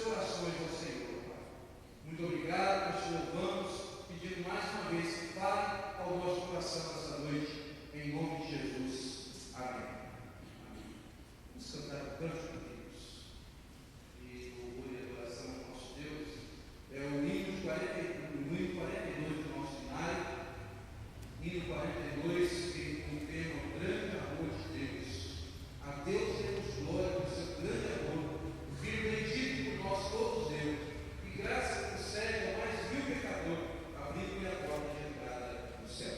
corações ao Senhor, Pai. Muito obrigado, nós te louvamos, pedindo mais uma vez que fale ao nosso coração nessa noite, em nome de Jesus. Amém. Vamos cantar o cântico, queridos. E o louvor e adoração ao nosso Deus é o hino 42 do nosso cenário. Hino 42, que contém o grande amor de Deus. A Deus temos glória por seu grande amor, o Filho bendito por nós todos Deus, e graça concede ao mais vil pecador, abrindo-lhe a porta de entrada no céu.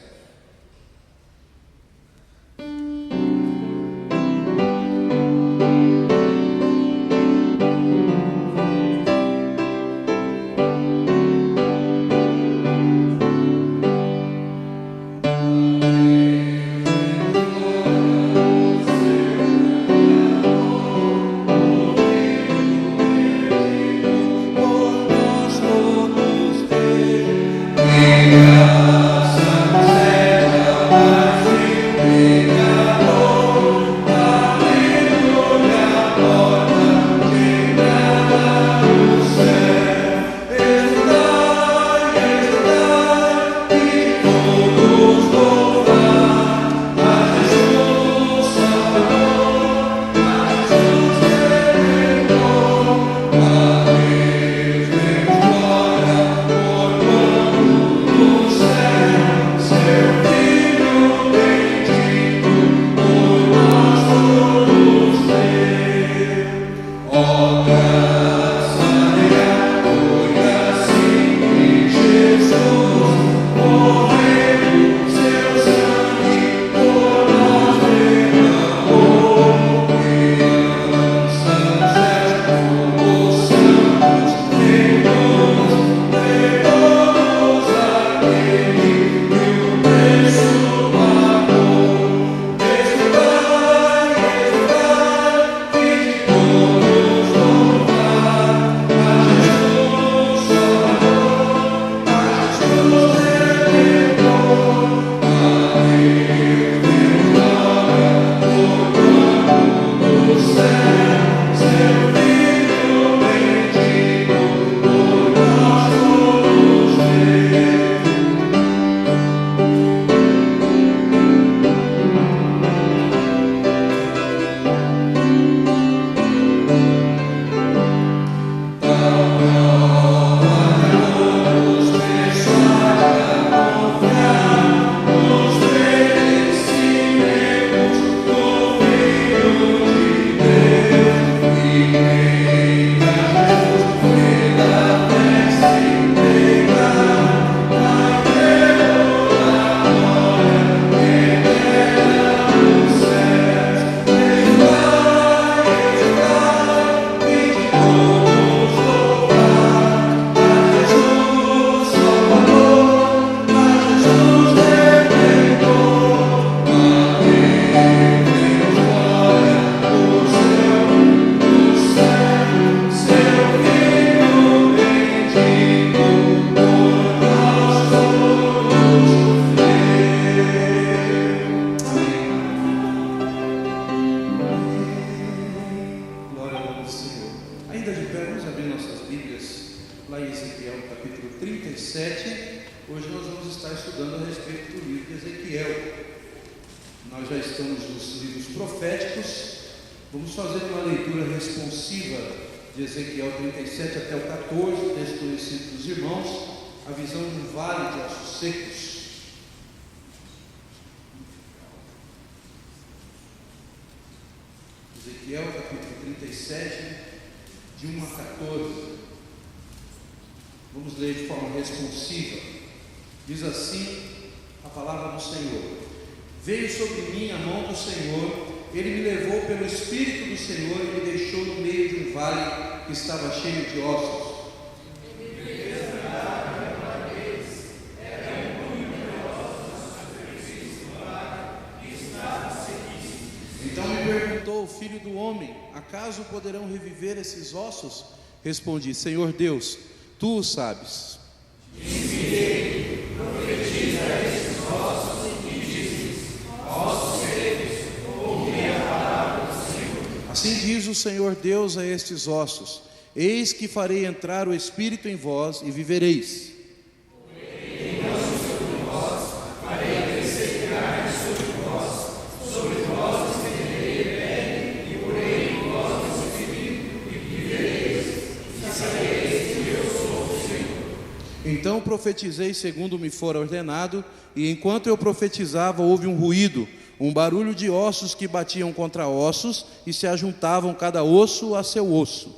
Ezequiel capítulo 37, de 1 a 14. Vamos ler de forma responsiva. Diz assim a palavra do Senhor: Veio sobre mim a mão do Senhor, Ele me levou pelo Espírito do Senhor e me deixou no meio de um vale que estava cheio de ossos. Então me perguntou o filho do homem: acaso poderão reviver esses ossos? Respondi: Senhor Deus, tu o sabes. Disse-lhe: profetiza a esses ossos e diz-lhes: ossos secos, ouvi a palavra do Senhor. Assim diz o Senhor Deus a estes ossos: Eis que farei entrar o Espírito em vós e vivereis. Então profetizei segundo me fora ordenado, e enquanto eu profetizava, houve um ruído, um barulho de ossos que batiam contra ossos e se ajuntavam cada osso a seu osso.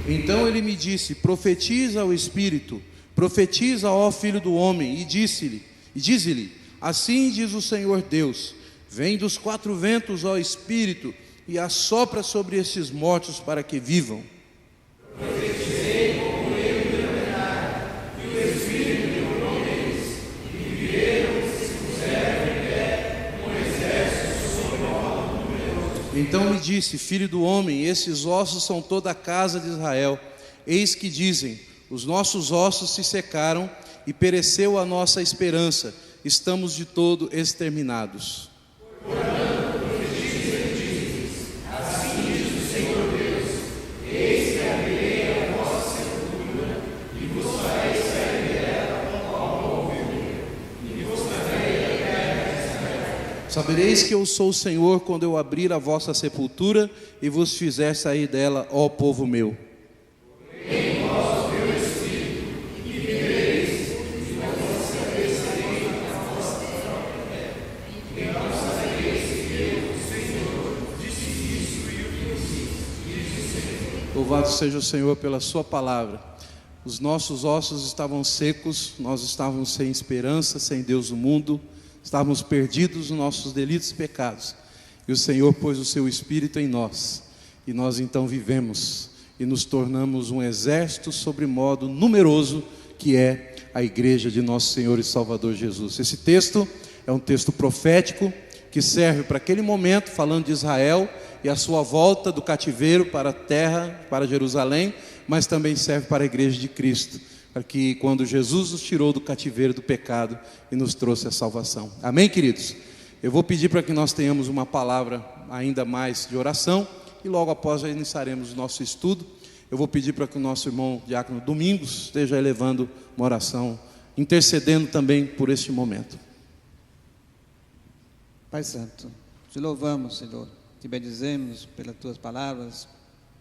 Então ele me disse: profetiza ao Espírito, profetiza, ó Filho do homem, e dize-lhe: assim diz o Senhor Deus: vem dos quatro ventos, ó Espírito, e assopra sobre esses mortos para que vivam. Profetizei como ele me ordenara, e o Espírito me ordenou eles, e viveram, se puseram em pé, um exército sobre modo numeroso. Então me disse: filho do homem, esses ossos são toda a casa de Israel. Eis que dizem: os nossos ossos se secaram, e pereceu a nossa esperança, estamos de todo exterminados. Portanto, profetiza e diz: assim diz o Senhor Deus: eis que abrirei a vossa sepultura, e vos farei sair dela ao ouvir, e vos trarei a terra de Israel. Sabereis que eu sou o Senhor quando eu abrir a vossa sepultura e vos fizer sair dela, ó povo meu. Em vós meu Espírito, e vivereis, e vos sabereis a vossa própria terra, e não sabereis que eu, o Senhor, disse isso e o que diz o Senhor. Louvado seja o Senhor pela sua palavra. Os nossos ossos estavam secos, nós estávamos sem esperança, sem Deus no mundo, estávamos perdidos nos nossos delitos e pecados, e o Senhor pôs o seu Espírito em nós, e nós então vivemos e nos tornamos um exército sobre modo numeroso, que é a igreja de nosso Senhor e Salvador Jesus. Esse texto é um texto profético que serve para aquele momento, falando de Israel e a sua volta do cativeiro para a terra, para Jerusalém, mas também serve para a igreja de Cristo, para que quando Jesus nos tirou do cativeiro do pecado e nos trouxe a salvação. Amém, queridos? Eu vou pedir para que nós tenhamos uma palavra ainda mais de oração, e logo após já iniciaremos o nosso estudo. Eu vou pedir para que o nosso irmão Diácono Domingos esteja elevando uma oração, intercedendo também por este momento. Pai Santo, te louvamos, Senhor, te bendizemos pelas tuas palavras,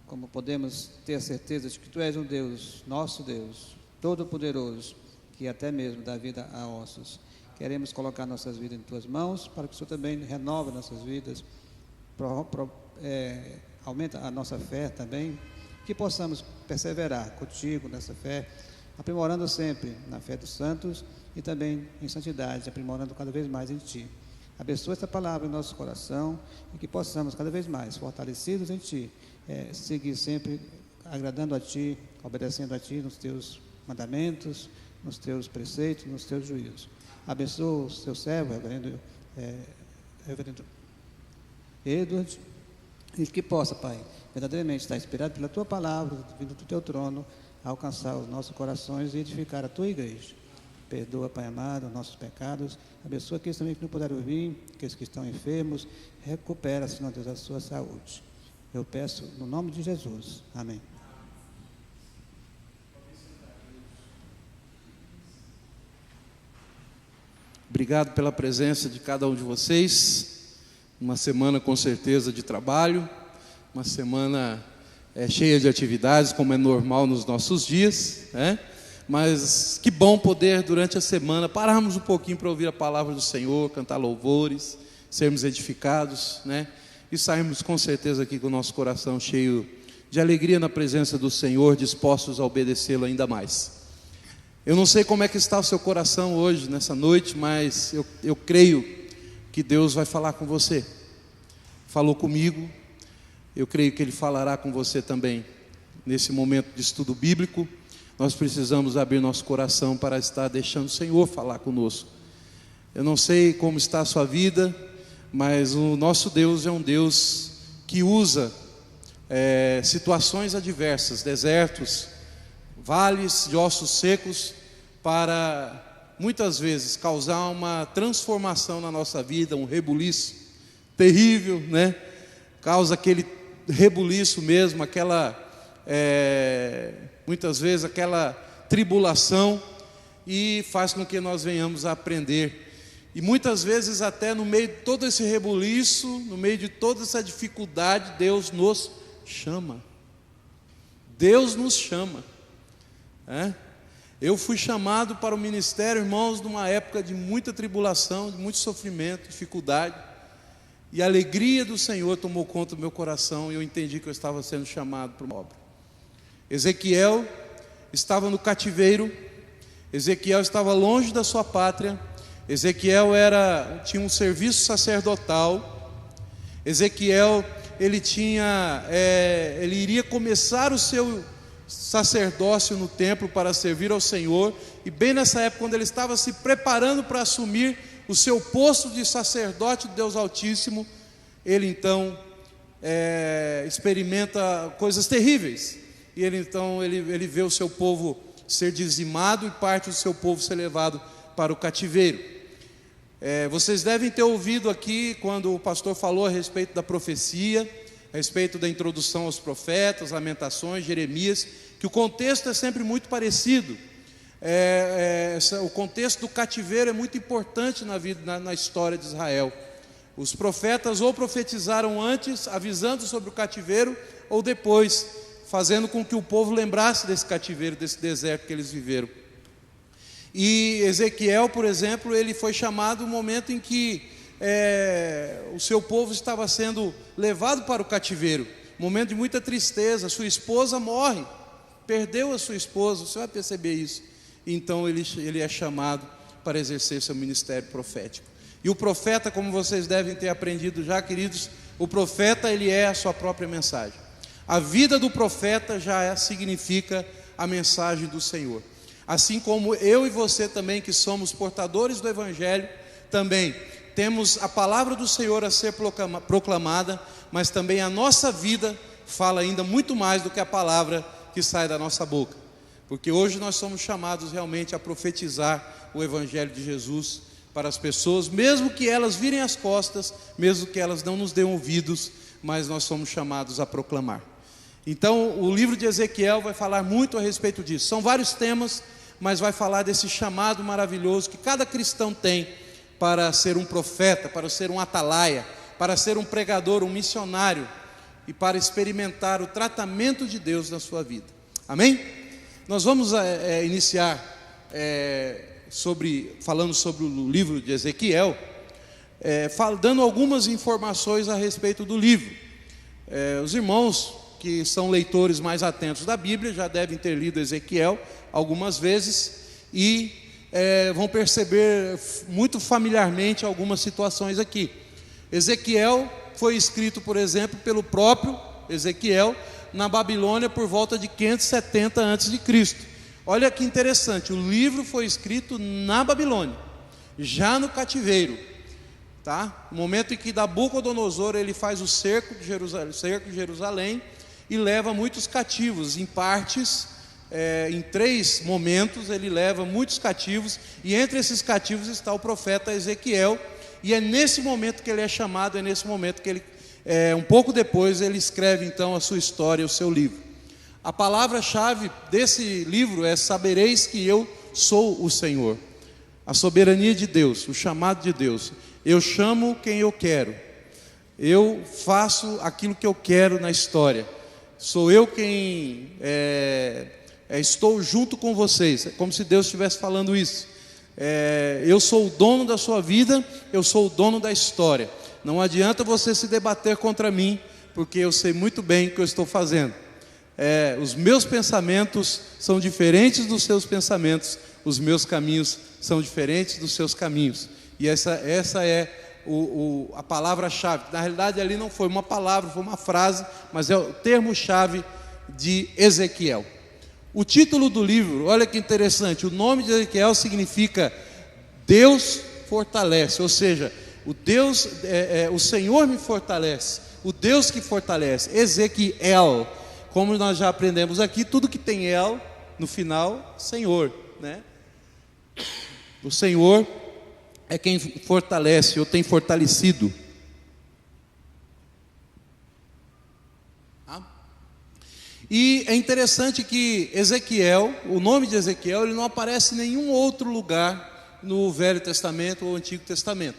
como podemos ter a certeza de que tu és um Deus, nosso Deus, todo-poderoso, que até mesmo dá vida a ossos. Queremos colocar nossas vidas em tuas mãos, para que o Senhor também renove nossas vidas, aumenta a nossa fé também, que possamos perseverar contigo nessa fé, aprimorando sempre na fé dos santos e também em santidade, aprimorando cada vez mais em ti. Abençoa esta palavra em nosso coração e que possamos cada vez mais, fortalecidos em ti, seguir sempre agradando a ti, obedecendo a ti nos teus mandamentos, nos teus preceitos, nos teus juízos. Abençoa o seu servo, reverendo Edward, e que possa, Pai, verdadeiramente estar inspirado pela tua palavra, vindo do teu trono, alcançar os nossos corações e edificar a tua igreja. Perdoa, Pai amado, os nossos pecados. Abençoa aqueles também que não puderam vir, aqueles que estão enfermos. Recupera, Senhor Deus, a sua saúde. Eu peço no nome de Jesus. Amém. Obrigado pela presença de cada um de vocês. Uma semana com certeza de trabalho, uma semana cheia de atividades, como é normal nos nossos dias, né? Mas que bom poder durante a semana pararmos um pouquinho para ouvir a palavra do Senhor, cantar louvores, sermos edificados, né? E sairmos com certeza aqui com o nosso coração cheio de alegria na presença do Senhor, dispostos a obedecê-lo ainda mais. Eu não sei como é que está o seu coração hoje, nessa noite, mas eu creio que Deus vai falar com você. Falou comigo, eu creio que Ele falará com você também. Nesse momento de estudo bíblico, nós precisamos abrir nosso coração para estar deixando o Senhor falar conosco. Eu não sei como está a sua vida, mas o nosso Deus é um Deus que usa situações adversas, desertos, vales de ossos secos, para, muitas vezes, causar uma transformação na nossa vida, um rebuliço terrível, né? Causa aquele rebuliço mesmo, aquela, muitas vezes, aquela tribulação, e faz com que nós venhamos a aprender. E muitas vezes, até no meio de todo esse rebuliço, no meio de toda essa dificuldade, Deus nos chama. Deus nos chama. Eu fui chamado para o ministério, irmãos, numa época de muita tribulação, de muito sofrimento, dificuldade. E a alegria do Senhor tomou conta do meu coração, e eu entendi que eu estava sendo chamado para uma obra. Ezequiel estava no cativeiro, Ezequiel estava longe da sua pátria, Ezequiel tinha um serviço sacerdotal, Ezequiel ele iria começar o seu sacerdócio no templo para servir ao Senhor, e bem nessa época, quando ele estava se preparando para assumir o seu posto de sacerdote de Deus Altíssimo, ele então experimenta coisas terríveis, e ele vê o seu povo ser dizimado e parte do seu povo ser levado para o cativeiro. Vocês devem ter ouvido aqui, quando o pastor falou a respeito da profecia, a respeito da introdução aos profetas, Lamentações, Jeremias, que o contexto é sempre muito parecido. O contexto do cativeiro é muito importante na história de Israel. Os profetas ou profetizaram antes, avisando sobre o cativeiro, ou depois, fazendo com que o povo lembrasse desse cativeiro, desse deserto que eles viveram. E Ezequiel, por exemplo, ele foi chamado no momento em que o seu povo estava sendo levado para o cativeiro, momento de muita tristeza. Sua esposa morre, perdeu a sua esposa, você vai perceber isso. Então ele é chamado para exercer seu ministério profético. E o profeta, como vocês devem ter aprendido já, queridos, o profeta, ele é a sua própria mensagem. A vida do profeta já significa a mensagem do Senhor. Assim como eu e você também, que somos portadores do Evangelho, também temos a palavra do Senhor a ser proclamada, mas também a nossa vida fala ainda muito mais do que a palavra que sai da nossa boca. Porque hoje nós somos chamados realmente a profetizar o Evangelho de Jesus para as pessoas, mesmo que elas virem as costas, mesmo que elas não nos dêem ouvidos, mas nós somos chamados a proclamar. Então, o livro de Ezequiel vai falar muito a respeito disso. São vários temas, mas vai falar desse chamado maravilhoso que cada cristão tem para ser um profeta, para ser um atalaia, para ser um pregador, um missionário, e para experimentar o tratamento de Deus na sua vida. Amém? Nós vamos iniciar falando sobre o livro de Ezequiel, dando algumas informações a respeito do livro. Os irmãos que são leitores mais atentos da Bíblia já devem ter lido Ezequiel algumas vezes e vão perceber muito familiarmente algumas situações aqui. Ezequiel foi escrito, por exemplo, pelo próprio Ezequiel na Babilônia por volta de 570 a.C. Olha que interessante, o livro foi escrito na Babilônia, já no cativeiro, tá? No momento em que Nabucodonosor ele faz o cerco de Jerusalém e leva muitos cativos, em partes, em 3 momentos ele leva muitos cativos, e entre esses cativos está o profeta Ezequiel, e é nesse momento que ele é chamado, é nesse momento que ele, um pouco depois, ele escreve então a sua história, o seu livro. A palavra-chave desse livro é: sabereis que eu sou o Senhor. A soberania de Deus, o chamado de Deus. Eu chamo quem eu quero, eu faço aquilo que eu quero na história. Sou eu quem estou junto com vocês. É como se Deus estivesse falando isso. Eu sou o dono da sua vida, eu sou o dono da história. Não adianta você se debater contra mim, porque eu sei muito bem o que eu estou fazendo. Os meus pensamentos são diferentes dos seus pensamentos, os meus caminhos são diferentes dos seus caminhos. E essa é a palavra-chave. Na realidade ali não foi uma palavra, foi uma frase, mas é o termo-chave de Ezequiel. O título do livro, olha que interessante, o nome de Ezequiel significa Deus fortalece, ou seja, o Senhor me fortalece, o Deus que fortalece. Ezequiel, como nós já aprendemos aqui, tudo que tem El no final, Senhor, né? O Senhor é quem fortalece ou tem fortalecido. E é interessante que Ezequiel, o nome de Ezequiel, ele não aparece em nenhum outro lugar no Velho Testamento ou Antigo Testamento.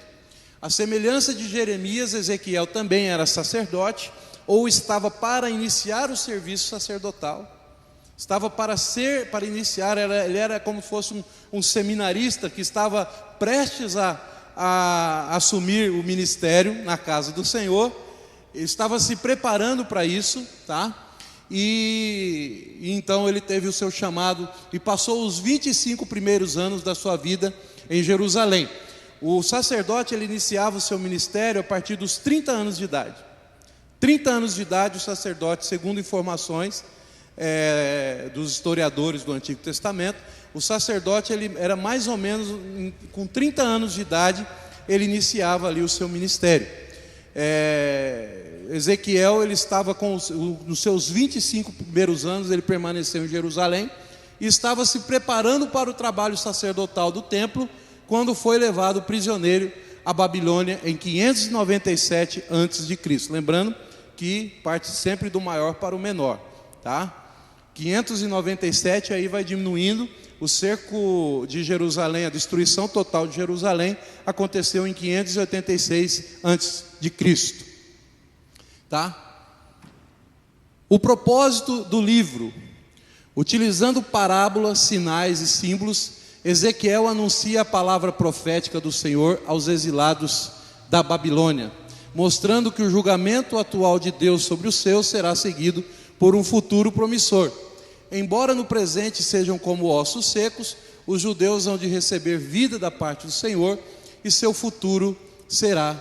A semelhança de Jeremias, Ezequiel também era sacerdote, ou estava para iniciar o serviço sacerdotal. Estava para iniciar, ele era como se fosse um seminarista que estava prestes a assumir o ministério na casa do Senhor. Ele estava se preparando para isso, tá? E então ele teve o seu chamado e passou os 25 primeiros anos da sua vida em Jerusalém. O sacerdote, ele iniciava o seu ministério a partir dos 30 anos de idade. 30 anos de idade, o sacerdote, segundo informações dos historiadores do Antigo Testamento, o sacerdote, ele era mais ou menos com 30 anos de idade, ele iniciava ali o seu ministério. Ezequiel, ele estava nos seus 25 primeiros anos, ele permaneceu em Jerusalém e estava se preparando para o trabalho sacerdotal do templo, quando foi levado prisioneiro à Babilônia em 597 a.C. Lembrando que parte sempre do maior para o menor, tá? 597, aí vai diminuindo. O cerco de Jerusalém, a destruição total de Jerusalém, aconteceu em 586 a.C., tá? O propósito do livro: utilizando parábolas, sinais e símbolos, Ezequiel anuncia a palavra profética do Senhor aos exilados da Babilônia, mostrando que o julgamento atual de Deus sobre os seus será seguido por um futuro promissor. Embora no presente sejam como ossos secos, os judeus hão de receber vida da parte do Senhor e seu futuro será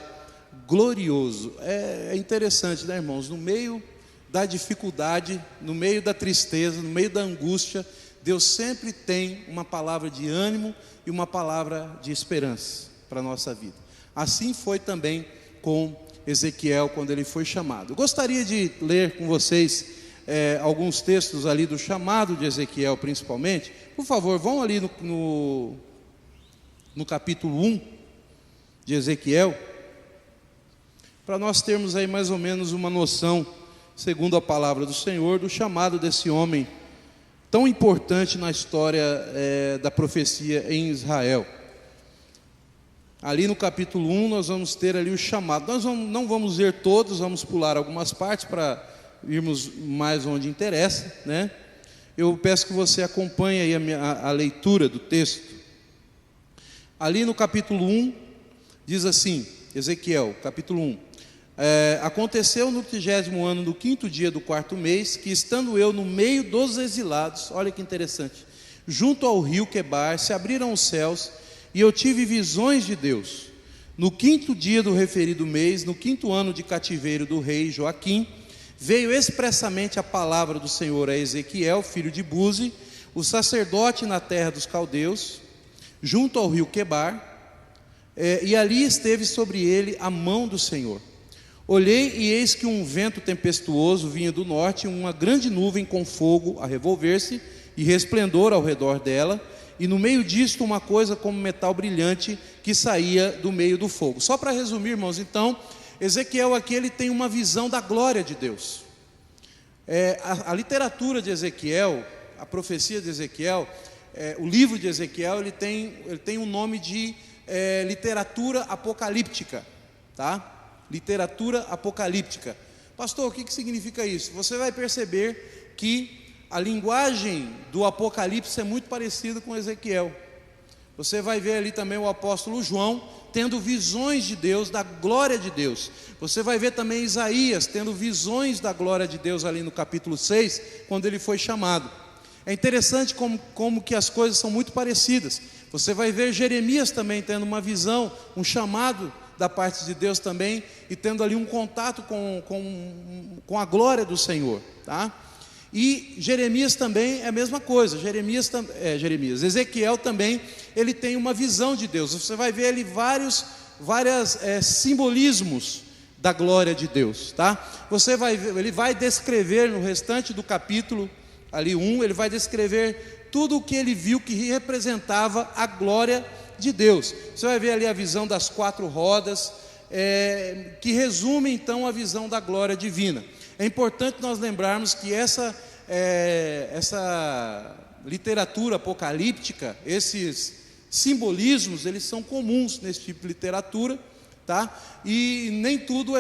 glorioso. É interessante, né, irmãos? No meio da dificuldade, no meio da tristeza, no meio da angústia, Deus sempre tem uma palavra de ânimo e uma palavra de esperança para a nossa vida. Assim foi também com Ezequiel quando ele foi chamado. Eu gostaria de ler com vocês alguns textos ali do chamado de Ezequiel, principalmente. Por favor, vão ali no capítulo 1 de Ezequiel, para nós termos aí mais ou menos uma noção, segundo a palavra do Senhor, do chamado desse homem tão importante na história da profecia em Israel. Ali no capítulo 1 nós vamos ter ali o chamado. Nós não vamos ler todos, vamos pular algumas partes para irmos mais onde interessa, né? Eu peço que você acompanhe aí a leitura do texto. Ali no capítulo 1, diz assim, Ezequiel, capítulo 1. Aconteceu no 30º ano, do 5º dia do 4º mês, que estando eu no meio dos exilados, olha que interessante, junto ao rio Quebar, se abriram os céus, e eu tive visões de Deus. No 5º dia do referido mês, no 5º ano de cativeiro do rei Joaquim, veio expressamente a palavra do Senhor a Ezequiel, filho de Buzi, o sacerdote na terra dos caldeus, junto ao rio Quebar, e ali esteve sobre ele a mão do Senhor. Olhei e eis que um vento tempestuoso vinha do norte, uma grande nuvem com fogo a revolver-se e resplendor ao redor dela, e no meio disto uma coisa como metal brilhante que saía do meio do fogo. Só para resumir, irmãos, então, Ezequiel aqui ele tem uma visão da glória de Deus. A literatura de Ezequiel, a profecia de Ezequiel, o livro de Ezequiel, ele tem um nome de literatura apocalíptica, tá? Literatura apocalíptica. Pastor, o que significa isso? Você vai perceber que a linguagem do Apocalipse é muito parecida com Ezequiel. Você vai ver ali também o apóstolo João tendo visões de Deus, da glória de Deus. Você vai ver também Isaías tendo visões da glória de Deus ali no capítulo 6, quando ele foi chamado. É interessante como que as coisas são muito parecidas. Você vai ver Jeremias também tendo uma visão, um chamado da parte de Deus também, e tendo ali um contato com a glória do Senhor, tá? E Jeremias também é a mesma coisa. Ezequiel também, ele tem uma visão de Deus. Você vai ver ali vários simbolismos da glória de Deus, tá? Você vai ver, ele vai descrever no restante do capítulo ali 1, ele vai descrever tudo o que ele viu que representava a glória de Deus. Você vai ver ali a visão das 4 rodas, que resume então a visão da glória divina. É importante nós lembrarmos que essa literatura apocalíptica, esses simbolismos, eles são comuns nesse tipo de literatura, tá? E nem tudo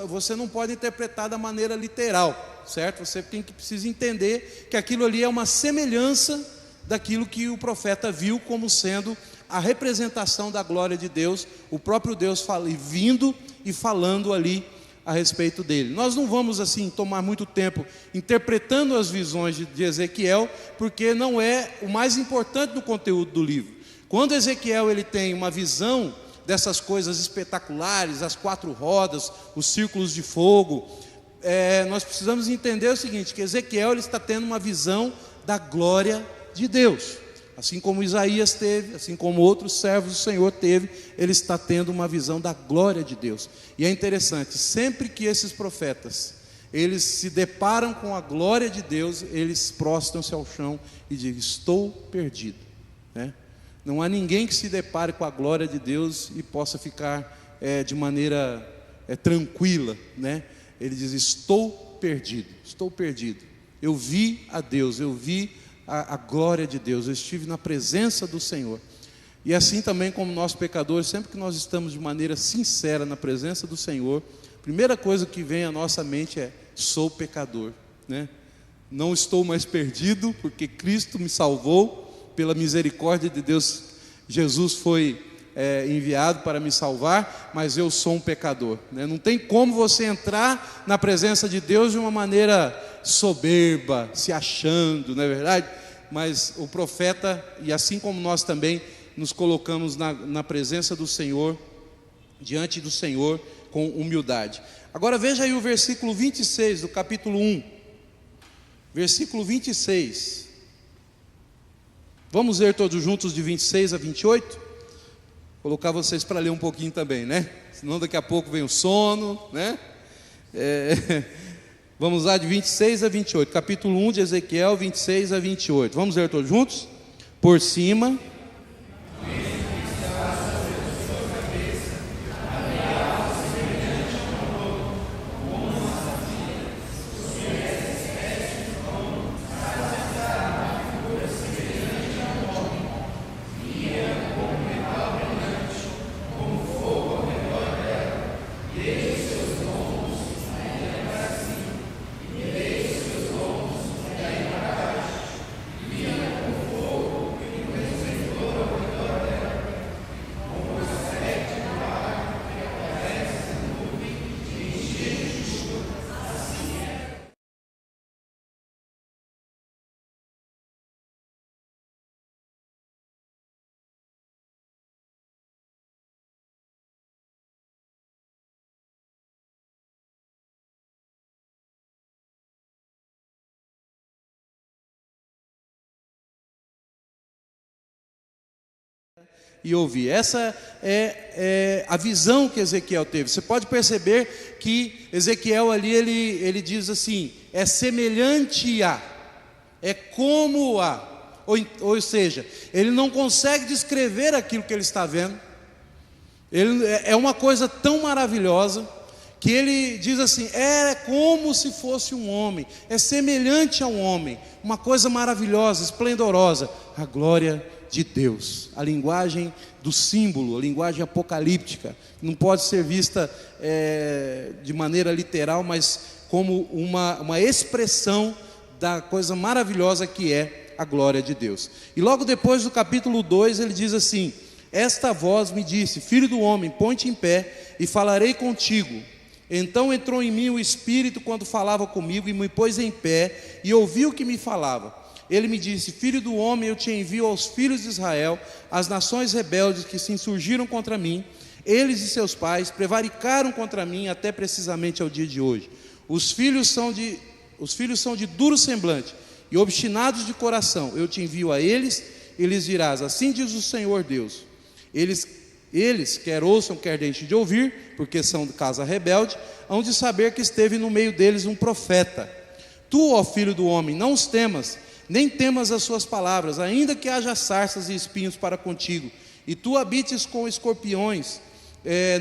você não pode interpretar da maneira literal, certo? Você precisa entender que aquilo ali é uma semelhança daquilo que o profeta viu como sendo a representação da glória de Deus, o próprio Deus vindo e falando ali a respeito dele. Nós não vamos assim tomar muito tempo interpretando as visões de Ezequiel, porque não é o mais importante no conteúdo do livro. Quando Ezequiel ele tem uma visão dessas coisas espetaculares, as 4 rodas, os círculos de fogo, nós precisamos entender o seguinte, que Ezequiel ele está tendo uma visão da glória de Deus. Assim como Isaías teve, assim como outros servos do Senhor teve, ele está tendo uma visão da glória de Deus. E é interessante, sempre que esses profetas, eles se deparam com a glória de Deus, eles prostram-se ao chão e dizem, estou perdido, né? Não há ninguém que se depare com a glória de Deus e possa ficar de maneira tranquila, né? Ele diz, estou perdido, eu vi a Deus, eu vi a glória de Deus, eu estive na presença do Senhor. E assim também como nós pecadores, sempre que nós estamos de maneira sincera na presença do Senhor, a primeira coisa que vem à nossa mente é, sou pecador, né? Não estou mais perdido, porque Cristo me salvou, pela misericórdia de Deus, Jesus foi enviado para me salvar, mas eu sou um pecador, né? Não tem como você entrar na presença de Deus de uma maneira soberba, se achando, não é verdade? Mas o profeta, e assim como nós também nos colocamos na presença do Senhor, diante do Senhor, com humildade. Agora veja aí o versículo 26 do capítulo 1, versículo 26, vamos ler todos juntos de 26 a 28, colocar vocês para ler um pouquinho também, né? Senão daqui a pouco vem o sono, né? Vamos lá de 26 a 28, capítulo 1 de Ezequiel, 26 a 28, vamos ler todos juntos? Por cima, e ouvir. Essa é a visão que Ezequiel teve. Você pode perceber que Ezequiel ali, ele diz assim, é semelhante a, é como a, ou seja, ele não consegue descrever aquilo que ele está vendo. É uma coisa tão maravilhosa, que ele diz assim, é como se fosse um homem, é semelhante a um homem, uma coisa maravilhosa, esplendorosa, a glória de Deus, a linguagem do símbolo, a linguagem apocalíptica, não pode ser vista de maneira literal, mas como uma expressão da coisa maravilhosa que é a glória de Deus. E logo depois do capítulo 2 ele diz assim, esta voz me disse, filho do homem, põe-te em pé e falarei contigo. Então entrou em mim o Espírito quando falava comigo e me pôs em pé e ouvi o que me falava. Ele me disse, filho do homem, eu te envio aos filhos de Israel, às nações rebeldes que se insurgiram contra mim. Eles e seus pais prevaricaram contra mim até precisamente ao dia de hoje. Os filhos são de duro semblante e obstinados de coração. Eu te envio a eles e lhes dirás, assim diz o Senhor Deus. Eles, quer ouçam, quer deixem de ouvir, porque são de casa rebelde, hão de saber que esteve no meio deles um profeta. Tu, ó filho do homem, não os temas, nem temas as suas palavras, ainda que haja sarças e espinhos para contigo, e tu habites com escorpiões,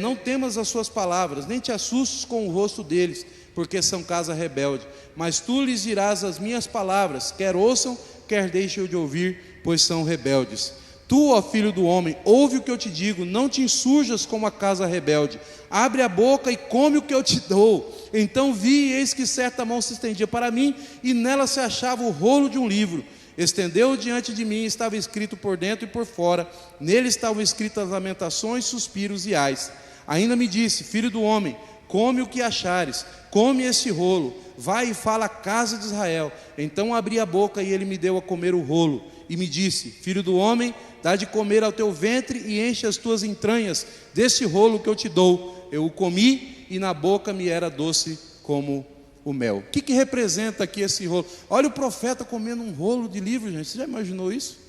não temas as suas palavras, nem te assustes com o rosto deles, porque são casa rebelde. Mas tu lhes dirás as minhas palavras, quer ouçam, quer deixem de ouvir, pois são rebeldes. Tu, ó filho do homem, ouve o que eu te digo, não te insurjas como a casa rebelde. Abre a boca e come o que eu te dou. Então vi, e eis que certa mão se estendia para mim, e nela se achava o rolo de um livro. Estendeu diante de mim, estava escrito por dentro e por fora. Nele estavam escritas lamentações, suspiros e ais. Ainda me disse: filho do homem, come o que achares, come esse rolo, vai e fala à casa de Israel. Então abri a boca e ele me deu a comer o rolo, e me disse: filho do homem, dá de comer ao teu ventre e enche as tuas entranhas desse rolo que eu te dou. Eu o comi e na boca me era doce como o mel. O que representa aqui esse rolo? Olha o profeta comendo um rolo de livro, gente. Você já imaginou isso?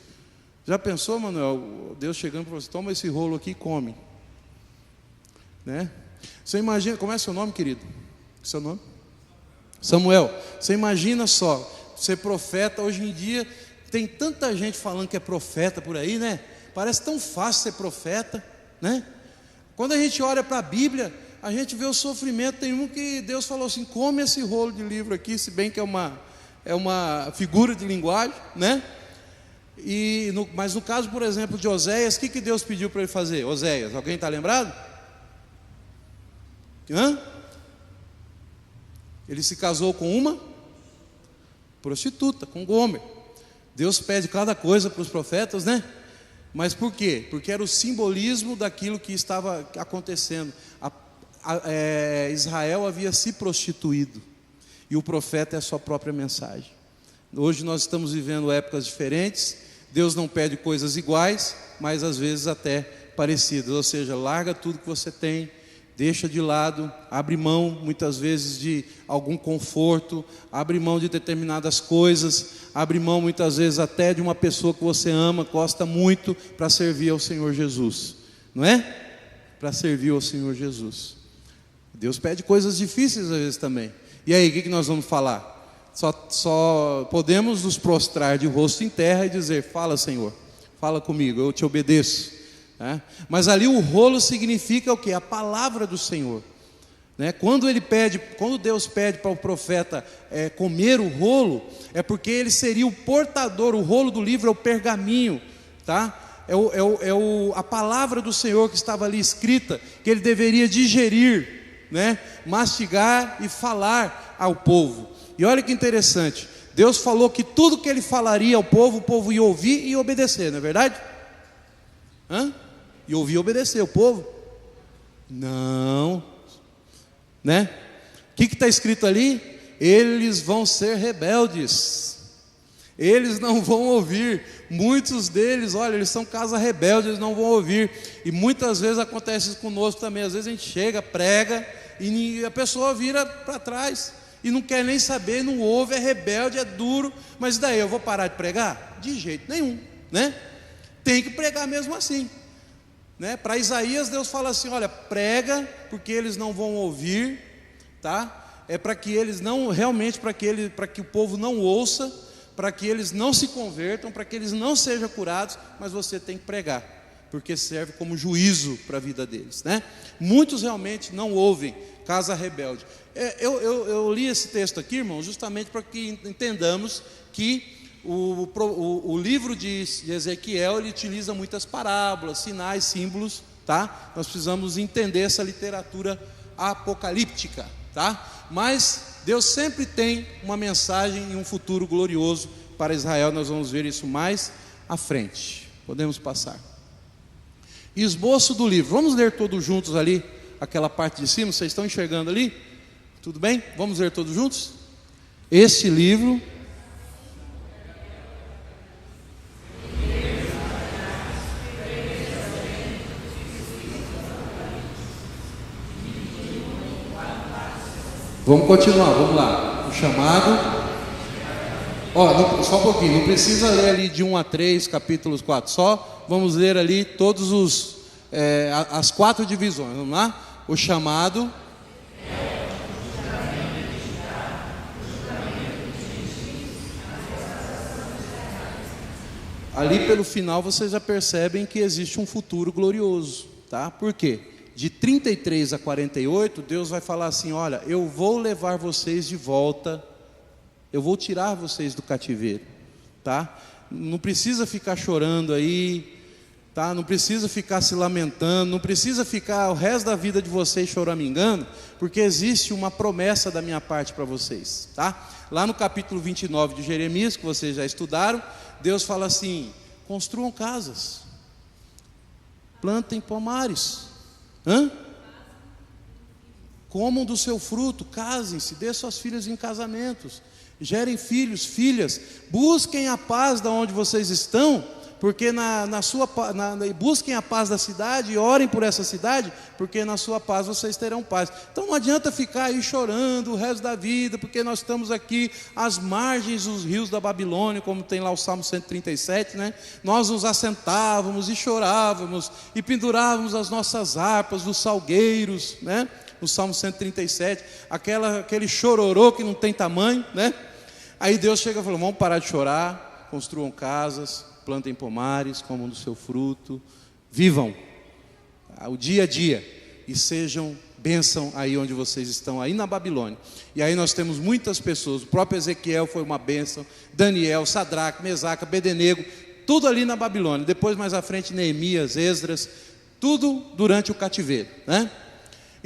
Já pensou, Manuel? Deus chegando para você: toma esse rolo aqui e come, né? Você imagina, como é seu nome, querido? Seu nome? Samuel. Você imagina só, ser profeta. Hoje em dia tem tanta gente falando que é profeta por aí, né? Parece tão fácil ser profeta, né? Quando a gente olha para a Bíblia, a gente vê o sofrimento. Tem um que Deus falou assim: come esse rolo de livro aqui, se bem que é uma figura de linguagem, né? Mas no caso, por exemplo, de Oséias, o que Deus pediu para ele fazer? Oséias, alguém está lembrado? Ele se casou com uma prostituta, com Gomer. Deus pede cada coisa para os profetas, né? Mas por quê? Porque era o simbolismo daquilo que estava acontecendo. Israel havia se prostituído, e o profeta é a sua própria mensagem. Hoje nós estamos vivendo épocas diferentes. Deus não pede coisas iguais, mas às vezes até parecidas. Ou seja, larga tudo que você tem, deixa de lado, abre mão muitas vezes de algum conforto, abre mão de determinadas coisas, abre mão muitas vezes até de uma pessoa que você ama, gosta muito, para servir ao Senhor Jesus, não é? Para servir ao Senhor Jesus. Deus pede coisas difíceis às vezes também. E aí, o que nós vamos falar? Só podemos nos prostrar de rosto em terra e dizer: fala, Senhor, fala comigo, eu te obedeço. Mas ali o rolo significa o que? A palavra do Senhor, né? Quando Deus pede para o profeta comer o rolo, é porque ele seria o portador. O rolo do livro é o pergaminho, tá? A palavra do Senhor que estava ali escrita, que ele deveria digerir, né? Mastigar e falar ao povo. E olha que interessante, Deus falou que tudo que ele falaria ao povo, o povo ia ouvir e obedecer, não é verdade? E ouvir e obedecer o povo? Não, né? O que está escrito ali? Eles vão ser rebeldes, eles não vão ouvir. Muitos deles, olha, eles são casa rebelde, eles não vão ouvir. E muitas vezes acontece isso conosco também. Às vezes a gente chega, prega, e a pessoa vira para trás e não quer nem saber, não ouve, é rebelde, é duro. Mas daí eu vou parar de pregar? De jeito nenhum, né? Tem que pregar mesmo assim, né? Para Isaías, Deus fala assim: olha, prega, porque eles não vão ouvir, tá? É para que eles não, realmente, para que o povo não ouça, para que eles não se convertam, para que eles não sejam curados, mas você tem que pregar, porque serve como juízo para a vida deles, né? Muitos realmente não ouvem, casa rebelde. Eu li esse texto aqui, irmão, justamente para que entendamos que o livro de Ezequiel, ele utiliza muitas parábolas, sinais, símbolos, tá? Nós precisamos entender essa literatura apocalíptica, tá? Mas Deus sempre tem uma mensagem e um futuro glorioso para Israel. Nós vamos ver isso mais à frente. Podemos passar. Esboço do livro. Vamos ler todos juntos ali, aquela parte de cima. Vocês estão enxergando ali? Tudo bem? Vamos ler todos juntos? Este livro Vamos continuar, vamos lá. O chamado. Só um pouquinho, não precisa ler ali de 1 a 3, capítulos 4. Só vamos ler ali todos as 4 divisões. Vamos lá? O chamado. Ali pelo final vocês já percebem que existe um futuro glorioso, tá? Por quê? De 33 a 48, Deus vai falar assim: olha, eu vou levar vocês de volta, eu vou tirar vocês do cativeiro, tá? Não precisa ficar chorando aí, tá? Não precisa ficar se lamentando, não precisa ficar o resto da vida de vocês choramingando, porque existe uma promessa da minha parte para vocês, tá? Lá no capítulo 29 de Jeremias, que vocês já estudaram, Deus fala assim: construam casas, plantem pomares, comam do seu fruto, casem-se, dê suas filhas em casamentos, gerem filhos, filhas, busquem a paz da onde vocês estão, porque busquem a paz da cidade e orem por essa cidade, porque na sua paz vocês terão paz. Então não adianta ficar aí chorando o resto da vida, porque nós estamos aqui às margens dos rios da Babilônia, como tem lá o Salmo 137, né? Nós nos assentávamos e chorávamos e pendurávamos as nossas harpas dos salgueiros, né? No Salmo 137, aquele chororô que não tem tamanho, né? Aí Deus chega e fala: vamos parar de chorar, construam casas, plantem pomares, comam do seu fruto, vivam o dia a dia e sejam bênção aí onde vocês estão, aí na Babilônia. E aí nós temos muitas pessoas, o próprio Ezequiel foi uma bênção, Daniel, Sadraque, Mesaque, Abednego, tudo ali na Babilônia. Depois mais à frente Neemias, Esdras, tudo durante o cativeiro, né?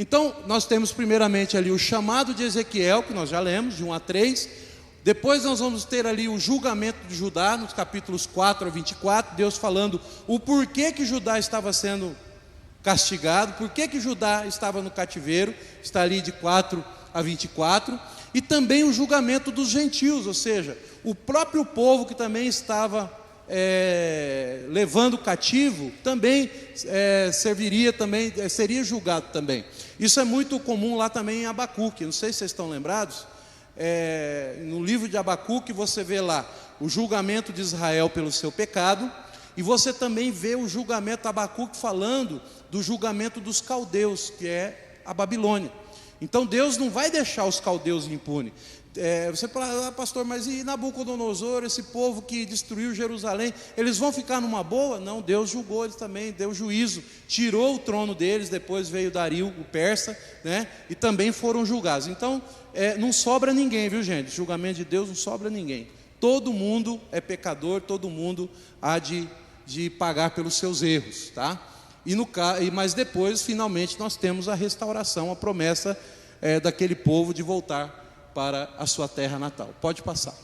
Então nós temos primeiramente ali o chamado de Ezequiel, que nós já lemos, de 1 a 3. Depois nós vamos ter ali o julgamento de Judá, nos capítulos 4 a 24, Deus falando o porquê que Judá estava sendo castigado, porquê que Judá estava no cativeiro, está ali de 4 a 24, e também o julgamento dos gentios, ou seja, o próprio povo que também estava levando cativo, também seria julgado também. Isso é muito comum lá também em Abacuque, não sei se vocês estão lembrados. No livro de Abacuque você vê lá o julgamento de Israel pelo seu pecado, e você também vê o julgamento de Abacuque falando do julgamento dos caldeus, que é a Babilônia. Então Deus não vai deixar os caldeus impunes. Você fala: pastor, mas e Nabucodonosor, esse povo que destruiu Jerusalém, eles vão ficar numa boa? Não, Deus julgou eles também, deu juízo, tirou o trono deles. Depois veio Dario, o persa, né? E também foram julgados. Então não sobra ninguém, viu gente? O julgamento de Deus não sobra ninguém. Todo mundo é pecador, todo mundo há de pagar pelos seus erros, tá? Mas depois, finalmente, nós temos a restauração, a promessa daquele povo de voltar para a sua terra natal. Pode passar.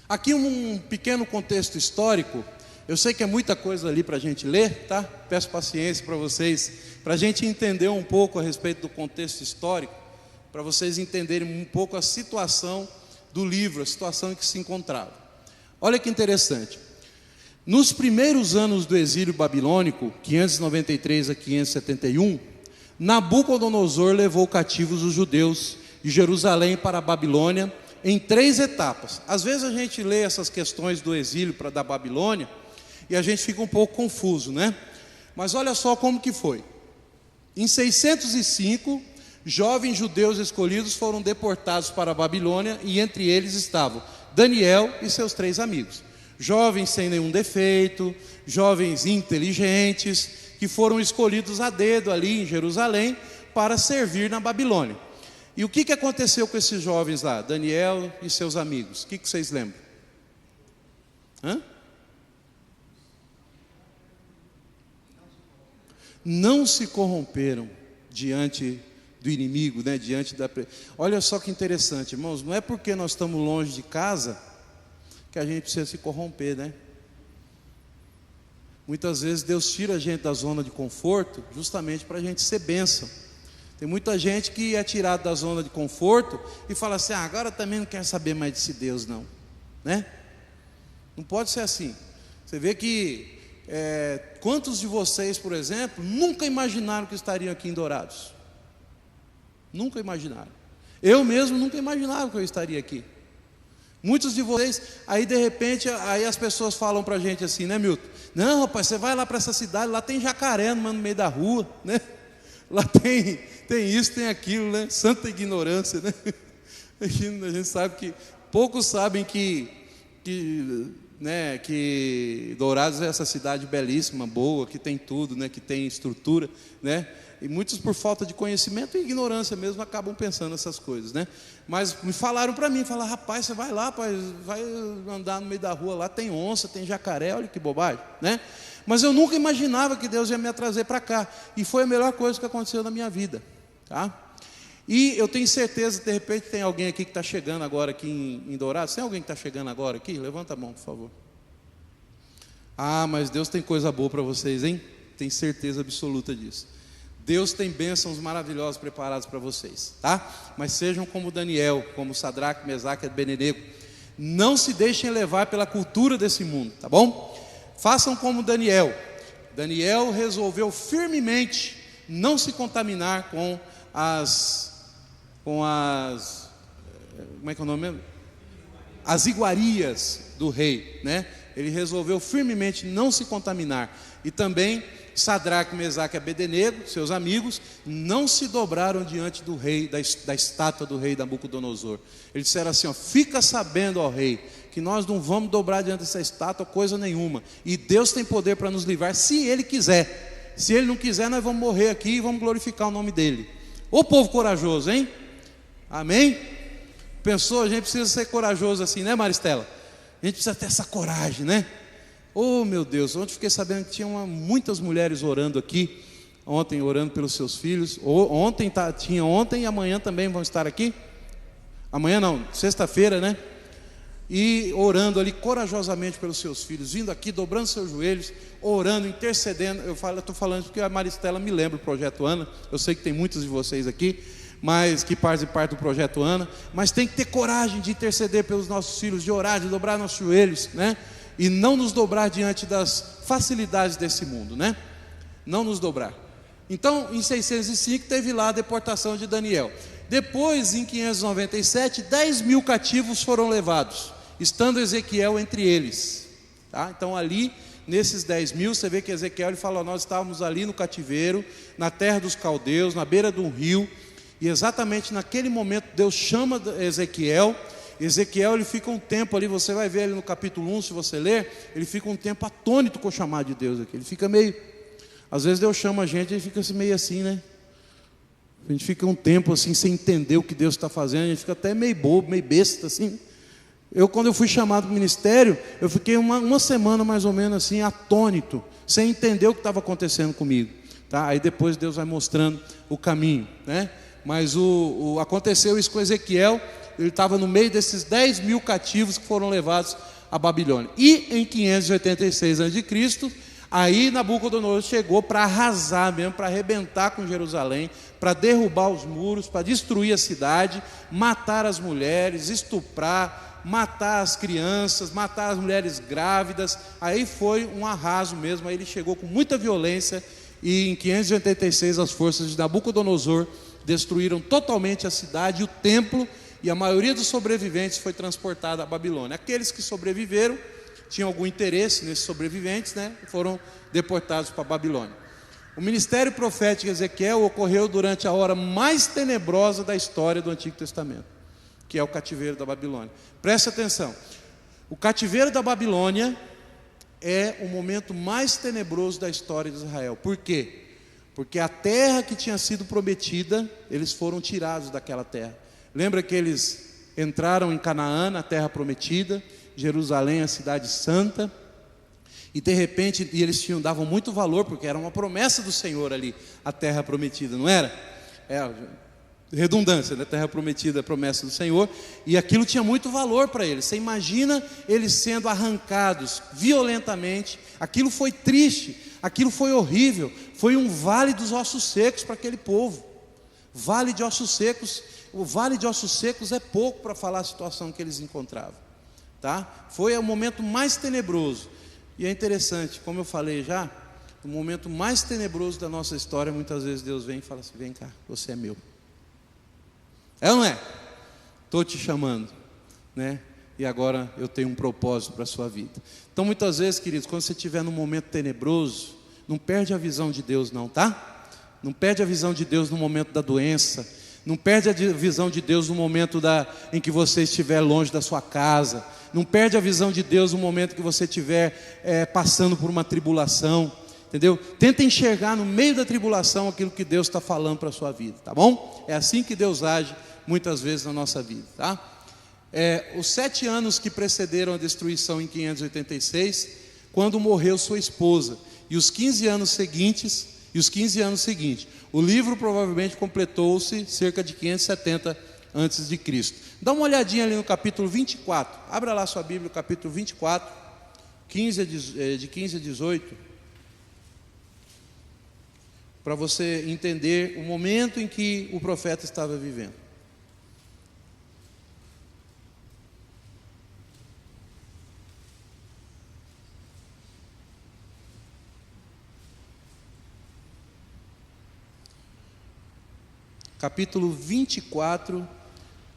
Aqui um pequeno contexto histórico. Eu sei que é muita coisa ali para a gente ler, tá? Peço paciência para vocês, para a gente entender um pouco a respeito do contexto histórico, para vocês entenderem um pouco a situação do livro, a situação em que se encontrava. Olha que interessante. Nos primeiros anos do exílio babilônico, 593 a 571, Nabucodonosor levou cativos os judeus de Jerusalém para a Babilônia em 3 etapas. Às vezes a gente lê essas questões do exílio da Babilônia e a gente fica um pouco confuso, né? Mas olha só como que foi. Em 605, jovens judeus escolhidos foram deportados para a Babilônia, e entre eles estavam Daniel e seus 3 amigos. Jovens sem nenhum defeito, jovens inteligentes, que foram escolhidos a dedo ali em Jerusalém para servir na Babilônia. E o que aconteceu com esses jovens lá, Daniel e seus amigos? O que vocês lembram? Não se corromperam diante do inimigo, né? Olha só que interessante, irmãos, não é porque nós estamos longe de casa que a gente precisa se corromper, né? Muitas vezes Deus tira a gente da zona de conforto justamente para a gente ser bênção. Tem muita gente que é tirado da zona de conforto e fala assim: agora também não quero saber mais desse Deus não, né? Não pode ser assim. Você vê que quantos de vocês, por exemplo, nunca imaginaram que estariam aqui em Dourados? Nunca imaginaram. Eu mesmo nunca imaginava que eu estaria aqui. Muitos de vocês, aí de repente, aí as pessoas falam pra gente assim, né, Milton? Não, rapaz, você vai lá para essa cidade, lá tem jacaré no meio da rua, né? Lá tem isso, tem aquilo, né? Santa ignorância, né? A gente sabe que poucos sabem que né, que Dourados é essa cidade belíssima, boa, que tem tudo, né, que tem estrutura, né, e muitos por falta de conhecimento e ignorância mesmo acabam pensando essas coisas, né. Mas me falaram para mim, falaram: rapaz, você vai lá, rapaz, vai andar no meio da rua lá, tem onça, tem jacaré, olha que bobagem, né. Mas eu nunca imaginava que Deus ia me trazer para cá, e foi a melhor coisa que aconteceu na minha vida, tá? E eu tenho certeza, de repente tem alguém aqui que está chegando agora aqui em Dourados. Tem alguém que está chegando agora aqui? Levanta a mão, por favor. Ah, mas Deus tem coisa boa para vocês, hein? Tenho certeza absoluta disso. Deus tem bênçãos maravilhosas preparadas para vocês, tá? Mas sejam como Daniel, como Sadraque, Mesaque e Abednego. Não se deixem levar pela cultura desse mundo, tá bom? Façam como Daniel. Daniel resolveu firmemente não se contaminar com as como é que é o nome mesmo? As iguarias do rei, né? Ele resolveu firmemente não se contaminar. E também Sadraque, Mesaque e Abednego, seus amigos, não se dobraram diante do rei, da estátua do rei Nabucodonosor. Eles disseram assim: ó, fica sabendo, ó rei, que nós não vamos dobrar diante dessa estátua coisa nenhuma. E Deus tem poder para nos livrar, se Ele quiser. Se Ele não quiser, nós vamos morrer aqui e vamos glorificar o nome dEle. Ô povo corajoso, hein? Amém? Pensou, a gente precisa ser corajoso assim, né, Maristela? A gente precisa ter essa coragem, né? Oh, meu Deus, ontem fiquei sabendo que tinha muitas mulheres orando aqui, ontem orando pelos seus filhos. Tinha ontem e amanhã também vão estar aqui. Amanhã não, sexta-feira, né? E orando ali corajosamente pelos seus filhos, vindo aqui, dobrando seus joelhos, orando, intercedendo. Eu estou falando porque a Maristela me lembra o Projeto Ana. Eu sei que tem muitos de vocês aqui, mas que fazem parte do Projeto Ana. Mas tem que ter coragem de interceder pelos nossos filhos, de orar, de dobrar nossos joelhos, né? E não nos dobrar diante das facilidades desse mundo, né? Não nos dobrar. Então, em 605 teve lá a deportação de Daniel. Depois, em 597, 10 mil cativos foram levados, estando Ezequiel entre eles, tá? Então ali, nesses 10 mil, você vê que Ezequiel ele fala: nós estávamos ali no cativeiro, na terra dos caldeus, na beira de um rio. E exatamente naquele momento Deus chama Ezequiel. Ezequiel ele fica um tempo ali, você vai ver ali no capítulo 1, se você ler, ele fica um tempo atônito com o chamado de Deus aqui. Ele fica meio, às vezes Deus chama a gente e fica meio assim, né? A gente fica um tempo assim sem entender o que Deus está fazendo, a gente fica até meio bobo, meio besta assim. Quando eu fui chamado para o ministério, eu fiquei uma semana mais ou menos assim, atônito, sem entender o que estava acontecendo comigo, tá? Aí depois Deus vai mostrando o caminho, né? Mas aconteceu isso com Ezequiel. Ele estava no meio desses 10 mil cativos que foram levados à Babilônia. E em 586 a.C., aí Nabucodonosor chegou para arrasar mesmo, para arrebentar com Jerusalém, para derrubar os muros, para destruir a cidade, matar as mulheres, estuprar, matar as crianças, matar as mulheres grávidas. Aí foi um arraso mesmo. Aí ele chegou com muita violência, e em 586 as forças de Nabucodonosor destruíram totalmente a cidade e o templo, e a maioria dos sobreviventes foi transportada à Babilônia. Aqueles que sobreviveram, tinham algum interesse nesses sobreviventes, né? Foram deportados para a Babilônia. O ministério profético de Ezequiel ocorreu durante a hora mais tenebrosa da história do Antigo Testamento, que é o cativeiro da Babilônia. Preste atenção, o cativeiro da Babilônia é o momento mais tenebroso da história de Israel. Por quê? Porque a terra que tinha sido prometida, eles foram tirados daquela terra. Lembra que eles entraram em Canaã, na terra prometida, Jerusalém, a cidade santa, e de repente, eles davam muito valor, porque era uma promessa do Senhor ali, a terra prometida, não era? Redundância, né? Terra prometida, promessa do Senhor, e aquilo tinha muito valor para eles. Você imagina eles sendo arrancados violentamente. Aquilo foi triste, aquilo foi horrível, foi um vale dos ossos secos para aquele povo. Vale de ossos secos. O vale de ossos secos é pouco para falar a situação que eles encontravam, tá? Foi o momento mais tenebroso. E é interessante, como eu falei já, o momento mais tenebroso da nossa história, muitas vezes Deus vem e fala assim: vem cá, você é meu. É ou não é? Estou te chamando, né? E agora eu tenho um propósito para a sua vida. Então muitas vezes, queridos, quando você estiver num momento tenebroso, não perde a visão de Deus não, tá? Não perde a visão de Deus no momento da doença, Não perde a visão de Deus no momento em que você estiver longe da sua casa. Não perde a visão de Deus no momento que você estiver passando por uma tribulação. Entendeu? Tenta enxergar no meio da tribulação aquilo que Deus está falando para a sua vida, tá bom? É assim que Deus age muitas vezes na nossa vida, tá? Os 7 anos que precederam a destruição em 586, quando morreu sua esposa, e os 15 anos seguintes, o livro provavelmente completou-se cerca de 570 antes de Cristo. Dá uma olhadinha ali no capítulo 24. Abra lá sua Bíblia, capítulo 24, de 15 a 18, para você entender o momento em que o profeta estava vivendo. Capítulo 24,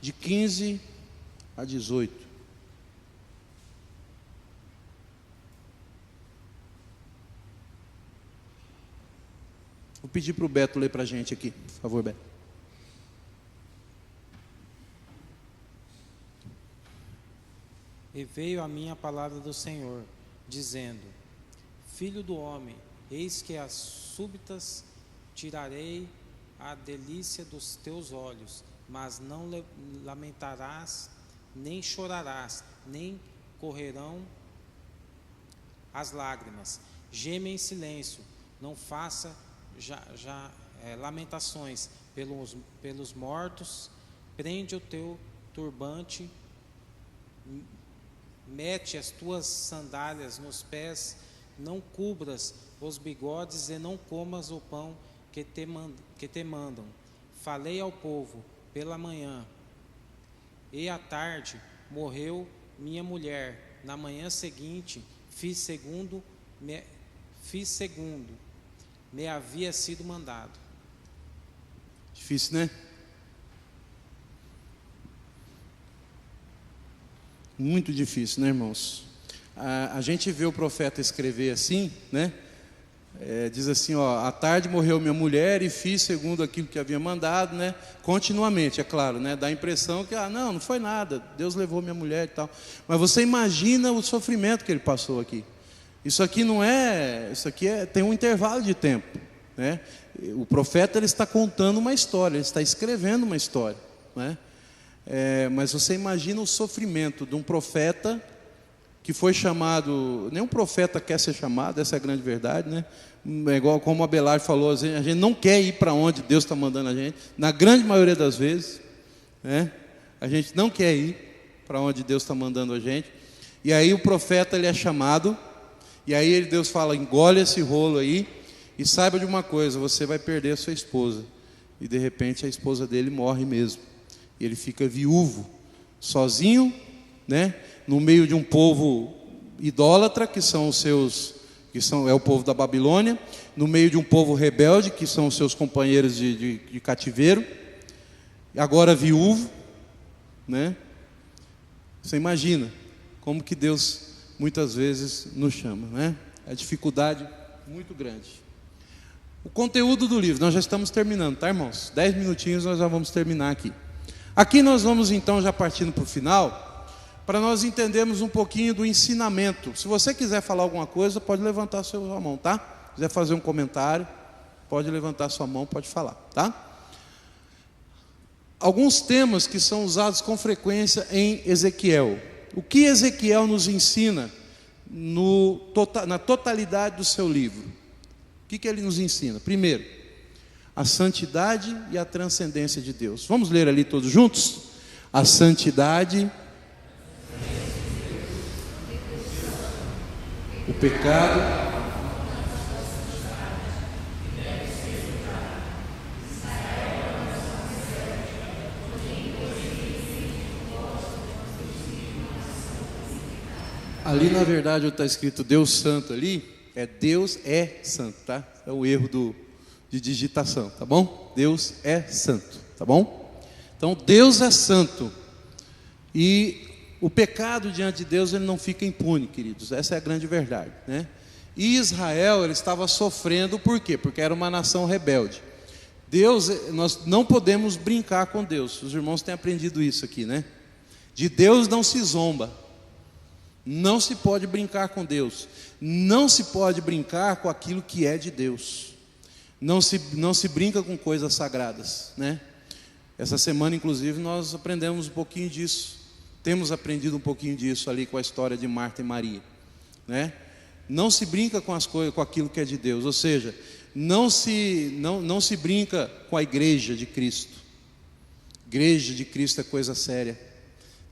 de 15 a 18. Vou pedir para o Beto ler para a gente aqui, por favor, Beto. E veio a mim a palavra do Senhor, dizendo: Filho do homem, eis que as súbitas tirarei a delícia dos teus olhos, mas não lamentarás, nem chorarás, nem correrão as lágrimas. Geme em silêncio, não faça lamentações pelos mortos. Prende o teu turbante, mete as tuas sandálias nos pés, não cubras os bigodes e não comas o pão que te mandam. Falei ao povo pela manhã, e à tarde morreu minha mulher. Na manhã seguinte fiz segundo me havia sido mandado. Difícil, né? Muito difícil, né, irmãos? A gente vê o profeta escrever assim, né? Diz assim, à tarde morreu minha mulher e fiz segundo aquilo que havia mandado, né? Continuamente, é claro, né? Dá a impressão que, não foi nada, Deus levou minha mulher e tal. Mas você imagina o sofrimento que ele passou aqui. Isso aqui tem um intervalo de tempo, né? O profeta, ele está contando uma história, ele está escrevendo uma história, né? Mas você imagina o sofrimento de um profeta que foi chamado. Nenhum profeta quer ser chamado, essa é a grande verdade, né? É igual como o Abelardo falou, a gente não quer ir para onde Deus está mandando a gente, na grande maioria das vezes, né? A gente não quer ir para onde Deus está mandando a gente. E aí o profeta, ele é chamado, e aí Deus fala: engole esse rolo aí e saiba de uma coisa, você vai perder a sua esposa. E de repente a esposa dele morre mesmo, e ele fica viúvo, sozinho, né? No meio de um povo idólatra, é o povo da Babilônia, no meio de um povo rebelde, que são os seus companheiros de cativeiro, agora viúvo, né? Você imagina como que Deus muitas vezes nos chama, né? É dificuldade muito grande. O conteúdo do livro, nós já estamos terminando, tá, irmãos? 10 minutinhos nós já vamos terminar aqui. Aqui nós vamos então, já partindo para o final, para nós entendermos um pouquinho do ensinamento. Se você quiser falar alguma coisa, pode levantar sua mão, tá? Se quiser fazer um comentário, pode levantar sua mão, pode falar, tá? Alguns temas que são usados com frequência em Ezequiel. O que Ezequiel nos ensina na totalidade do seu livro? O que ele nos ensina? Primeiro, a santidade e a transcendência de Deus. Vamos ler ali todos juntos? A santidade, o pecado, ali na verdade está escrito Deus Santo ali, Deus é santo, tá? É o erro de digitação, tá bom? Deus é santo, tá bom? Então Deus é santo, e o pecado diante de Deus, ele não fica impune, queridos, essa é a grande verdade, né? E Israel, ele estava sofrendo, por quê? Porque era uma nação rebelde. Deus, nós não podemos brincar com Deus. Os irmãos têm aprendido isso aqui, né? De Deus não se zomba. Não se pode brincar com Deus. Não se pode brincar com aquilo que é de Deus. Não se brinca com coisas sagradas, né? Essa semana, inclusive, nós aprendemos um pouquinho disso. Temos aprendido um pouquinho disso ali com a história de Marta e Maria, né? Não se brinca com as coisas, com aquilo que é de Deus. Ou seja, não se brinca com a igreja de Cristo. Igreja de Cristo é coisa séria.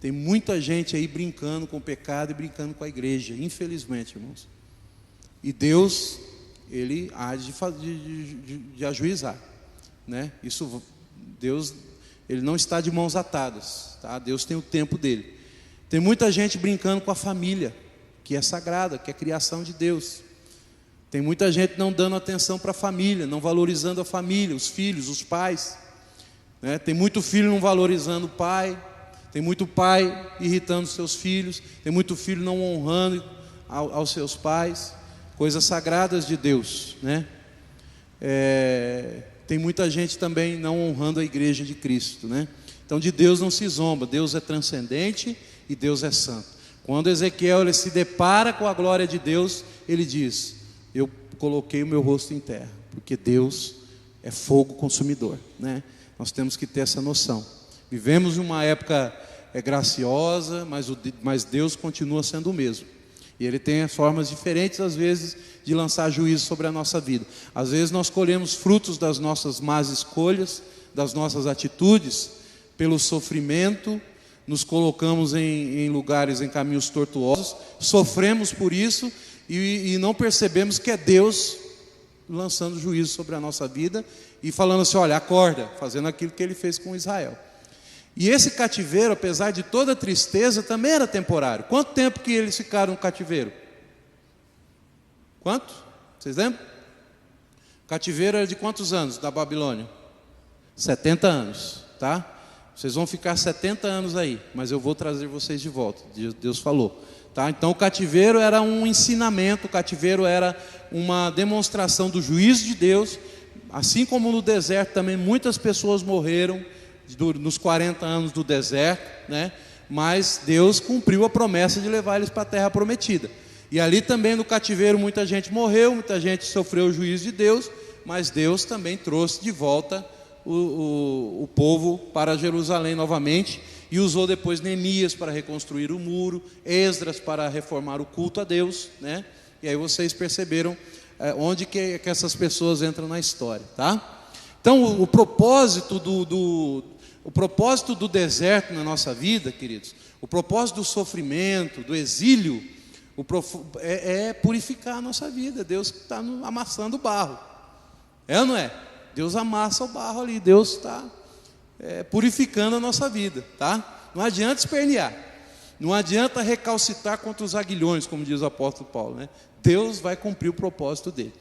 Tem muita gente aí brincando com o pecado e brincando com a igreja, infelizmente, irmãos. E Deus, Ele há de ajuizar, né? Isso, Deus, Ele não está de mãos atadas, tá? Deus tem o tempo dele. Tem muita gente brincando com a família, que é sagrada, que é criação de Deus. Tem muita gente não dando atenção para a família, não valorizando a família, os filhos, os pais, né? Tem muito filho não valorizando o pai. Tem muito pai irritando seus filhos. Tem muito filho não honrando aos seus pais. Coisas sagradas de Deus, né? Tem muita gente também não honrando a igreja de Cristo, né? Então de Deus não se zomba. Deus é transcendente e Deus é santo. Quando Ezequiel ele se depara com a glória de Deus, ele diz: eu coloquei o meu rosto em terra, porque Deus é fogo consumidor, né? Nós temos que ter essa noção. Vivemos uma época graciosa, mas Deus continua sendo o mesmo. E Ele tem formas diferentes, às vezes, de lançar juízo sobre a nossa vida. Às vezes nós colhemos frutos das nossas más escolhas, das nossas atitudes, pelo sofrimento, nos colocamos em lugares, em caminhos tortuosos, sofremos por isso e não percebemos que é Deus lançando juízo sobre a nossa vida e falando assim: olha, acorda, fazendo aquilo que Ele fez com Israel. E esse cativeiro, apesar de toda a tristeza, também era temporário. Quanto tempo que eles ficaram no cativeiro? Quanto? Vocês lembram? O cativeiro era de quantos anos da Babilônia? 70 anos, tá? Vocês vão ficar 70 anos aí, mas eu vou trazer vocês de volta. Deus falou, tá? Então o cativeiro era um ensinamento, o cativeiro era uma demonstração do juízo de Deus. Assim como no deserto também muitas pessoas morreram nos 40 anos do deserto, né? Mas Deus cumpriu a promessa de levar eles para a terra prometida. E ali também no cativeiro muita gente morreu, muita gente sofreu o juízo de Deus, mas Deus também trouxe de volta o povo para Jerusalém novamente, e usou depois Neemias para reconstruir o muro, Esdras para reformar o culto a Deus, né? E aí vocês perceberam onde que essas pessoas entram na história, tá? Então o propósito do deserto na nossa vida, queridos, o propósito do sofrimento, do exílio, é purificar a nossa vida. Deus está amassando o barro, é ou não é? Deus amassa o barro ali, Deus está purificando a nossa vida, tá? Não adianta espernear, não adianta recalcitar contra os aguilhões, como diz o apóstolo Paulo, né? Deus vai cumprir o propósito dele.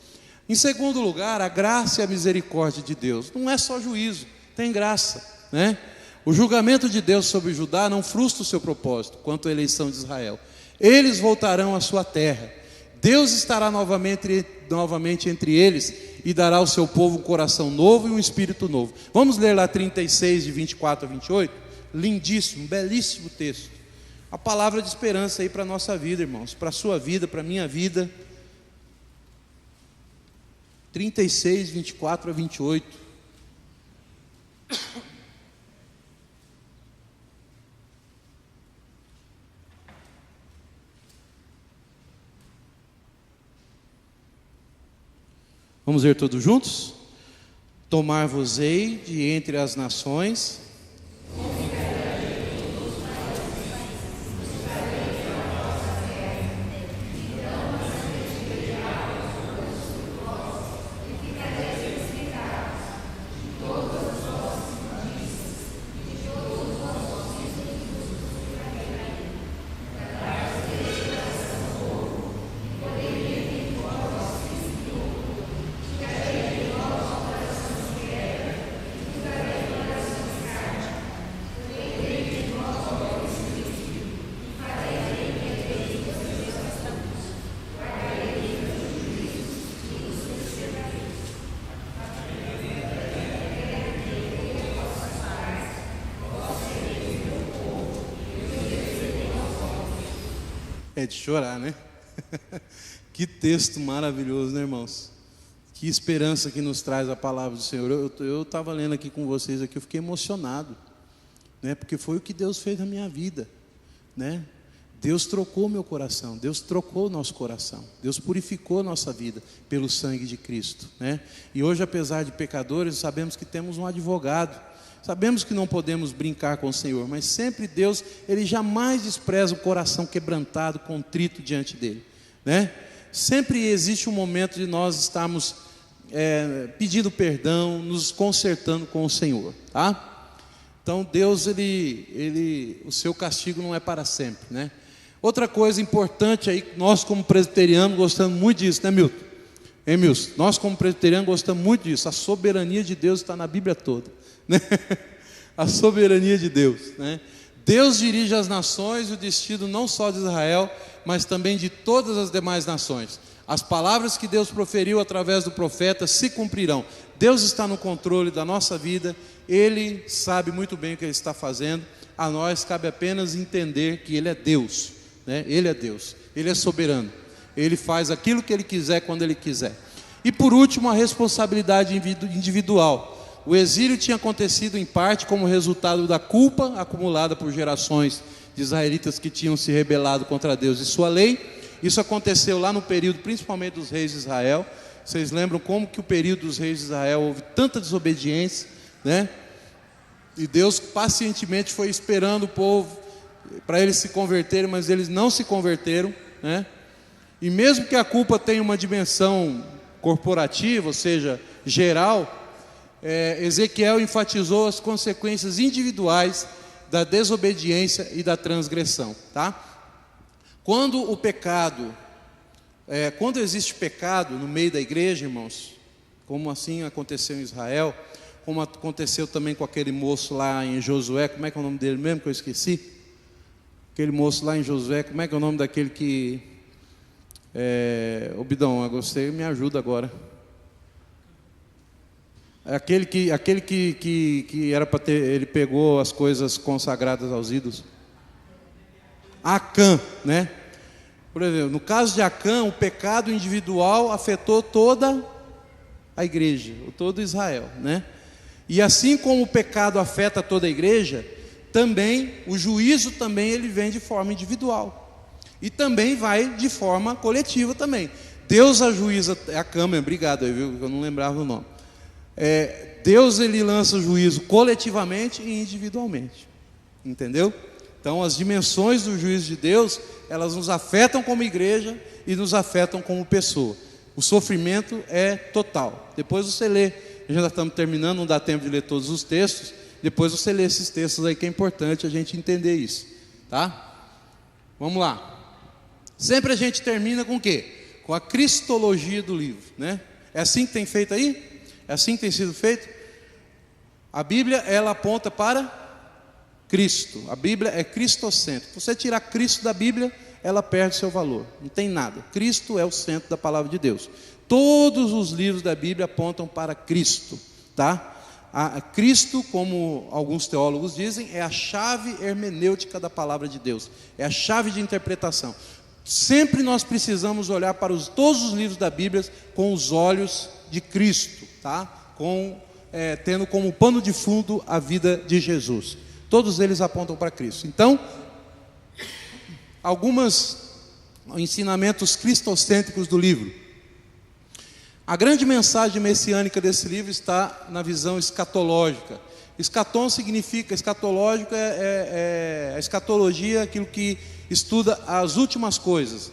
Em segundo lugar, a graça e a misericórdia de Deus. Não é só juízo, tem graça, né? O julgamento de Deus sobre Judá não frustra o seu propósito quanto à eleição de Israel. Eles voltarão à sua terra. Deus estará novamente entre eles e dará ao seu povo um coração novo e um espírito novo. Vamos ler lá 36, de 24 a 28? Lindíssimo, belíssimo texto. A palavra de esperança aí para a nossa vida, irmãos, para a sua vida, para a minha vida. 36, 24 a 28. Vamos ver todos juntos? Tomar-vos-ei de entre as nações, É de chorar, né? Que texto maravilhoso, né, irmãos? Que esperança que nos traz a palavra do Senhor. Eu estava lendo aqui com vocês, aqui, eu fiquei emocionado, né? Porque foi o que Deus fez na minha vida, né? Deus trocou meu coração, Deus trocou o nosso coração, Deus purificou a nossa vida pelo sangue de Cristo, né? E hoje, apesar de pecadores, sabemos que temos um advogado, sabemos que não podemos brincar com o Senhor, mas sempre Deus, Ele jamais despreza o coração quebrantado, contrito diante dEle, né? Sempre existe um momento de nós estarmos pedindo perdão, nos consertando com o Senhor, tá? Então Deus, o seu castigo não é para sempre, né? Outra coisa importante aí, nós como presbiterianos gostamos muito disso, né, Milton? Hein, Milton? Nós como presbiterianos gostamos muito disso. A soberania de Deus está na Bíblia toda, né? A soberania de Deus, né? Deus dirige as nações e o destino não só de Israel, mas também de todas as demais nações. As palavras que Deus proferiu através do profeta se cumprirão. Deus está no controle da nossa vida, Ele sabe muito bem o que Ele está fazendo. A nós cabe apenas entender que Ele é Deus, né? Ele é Deus, Ele é soberano, Ele faz aquilo que Ele quiser quando Ele quiser. E por último, a responsabilidade individual. O exílio tinha acontecido em parte como resultado da culpa acumulada por gerações de israelitas que tinham se rebelado contra Deus e sua lei. Isso aconteceu lá no período principalmente dos reis de Israel. Vocês lembram como que o período dos reis de Israel houve tanta desobediência, né? E Deus pacientemente foi esperando o povo para eles se converterem, mas eles não se converteram, né? E mesmo que a culpa tenha uma dimensão corporativa, ou seja, geral, Ezequiel enfatizou as consequências individuais da desobediência e da transgressão, tá? Quando existe pecado no meio da igreja, irmãos, como assim aconteceu em Israel, como aconteceu também com aquele moço lá em Josué, como é que é o nome dele mesmo que eu esqueci? Aquele moço lá em Josué, como é que é o nome daquele que... Bidão, você me ajuda agora. Aquele que era para ter, ele pegou as coisas consagradas aos ídolos. Acã, né? Por exemplo, no caso de Acã, o pecado individual afetou toda a igreja, todo Israel, né? E assim como o pecado afeta toda a igreja, também o juízo também ele vem de forma individual e também vai de forma coletiva também. Deus ajuiza a Câmara, obrigado, viu? Eu não lembrava o nome. Deus ele lança o juízo coletivamente e individualmente, entendeu? Então as dimensões do juízo de Deus, elas nos afetam como igreja e nos afetam como pessoa. O sofrimento é total. Depois você lê, já estamos terminando, não dá tempo de ler todos os textos. Depois você lê esses textos aí que é importante a gente entender isso, tá? Vamos lá. Sempre a gente termina com o quê? Com a cristologia do livro, né? É assim que tem feito aí? É assim que tem sido feito? A Bíblia, ela aponta para Cristo. A Bíblia é cristocêntrica. Se você tirar Cristo da Bíblia, ela perde seu valor. Não tem nada. Cristo é o centro da palavra de Deus. Todos os livros da Bíblia apontam para Cristo, tá? Cristo, como alguns teólogos dizem, é a chave hermenêutica da palavra de Deus. É a chave de interpretação. Sempre nós precisamos olhar para todos os livros da Bíblia com os olhos de Cristo, tá? Tendo como pano de fundo a vida de Jesus. Todos eles apontam para Cristo. Então, alguns ensinamentos cristocêntricos do livro. A grande mensagem messiânica desse livro está na visão escatológica. Escatom significa, escatológico a escatologia, aquilo que estuda as últimas coisas.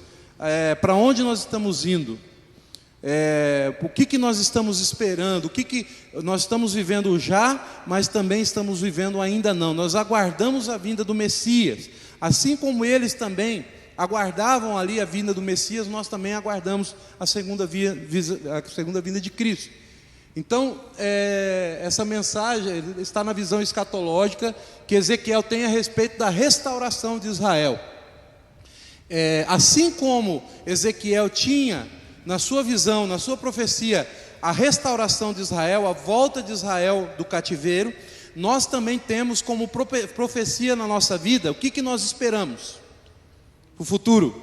Para onde nós estamos indo? O que nós estamos esperando? O que nós estamos vivendo já, mas também estamos vivendo ainda não. Nós aguardamos a vinda do Messias. Assim como eles também aguardavam ali a vinda do Messias, nós também aguardamos a segunda vinda de Cristo. Então, essa mensagem está na visão escatológica que Ezequiel tem a respeito da restauração de Israel. Assim como Ezequiel tinha na sua visão, na sua profecia, a restauração de Israel, a volta de Israel do cativeiro, nós também temos como profecia na nossa vida, o que nós esperamos? O futuro,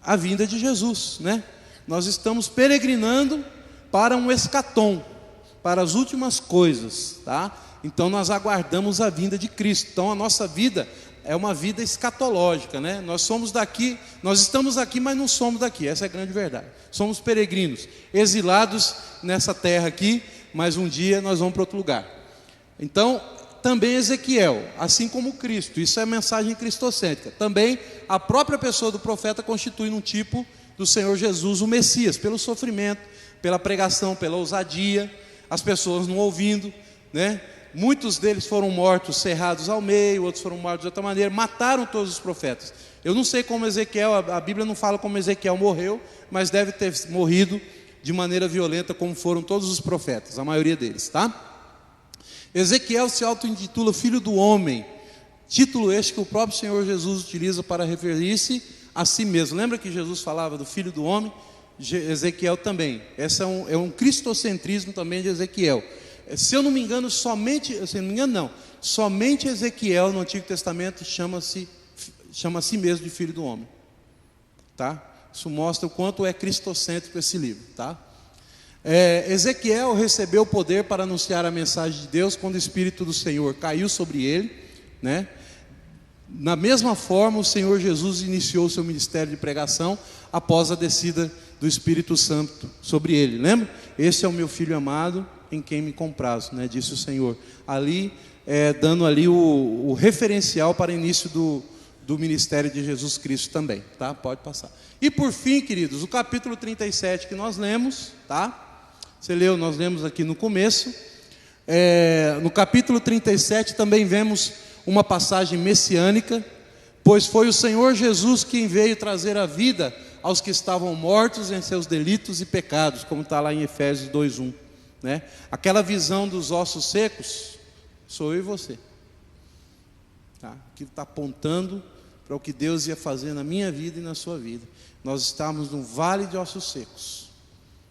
a vinda de Jesus, né? Nós estamos peregrinando para um escatom, para as últimas coisas, tá? Então nós aguardamos a vinda de Cristo. Então a nossa vida é uma vida escatológica, né? Nós somos daqui, nós estamos aqui, mas não somos daqui. Essa é a grande verdade. Somos peregrinos, exilados nessa terra aqui, mas um dia nós vamos para outro lugar. Então, também Ezequiel, assim como Cristo, isso é a mensagem cristocêntrica. Também a própria pessoa do profeta constitui um tipo do Senhor Jesus, o Messias, pelo sofrimento, pela pregação, pela ousadia, as pessoas não ouvindo, né? Muitos deles foram mortos, cerrados ao meio, outros foram mortos de outra maneira, mataram todos os profetas. Eu não sei como Ezequiel, a Bíblia não fala como Ezequiel morreu, mas deve ter morrido de maneira violenta, como foram todos os profetas, a maioria deles, tá? Ezequiel se auto-intitula Filho do Homem, título este que o próprio Senhor Jesus utiliza para referir-se a si mesmo. Lembra que Jesus falava do Filho do Homem? Ezequiel também. Esse é um cristocentrismo também de Ezequiel. Se eu não me engano, somente Ezequiel no Antigo Testamento chama a si mesmo de Filho do Homem, tá? Isso mostra o quanto é cristocêntrico esse livro, tá? Ezequiel recebeu o poder para anunciar a mensagem de Deus quando o Espírito do Senhor caiu sobre ele, né? Na mesma forma, o Senhor Jesus iniciou o seu ministério de pregação após a descida do Espírito Santo sobre ele. Lembra? Esse é o meu filho amado, em quem me comprazo, né? Disse o Senhor. Ali, dando ali o referencial para o início do ministério de Jesus Cristo também, tá? Pode passar. E por fim, queridos, o capítulo 37 que nós lemos, tá? Você leu, nós lemos aqui no começo. No capítulo 37 também vemos uma passagem messiânica, pois foi o Senhor Jesus quem veio trazer a vida aos que estavam mortos em seus delitos e pecados, como está lá em Efésios 2:1, né? Aquela visão dos ossos secos, sou eu e você, tá? Que está apontando para o que Deus ia fazer na minha vida e na sua vida. Nós estamos num vale de ossos secos,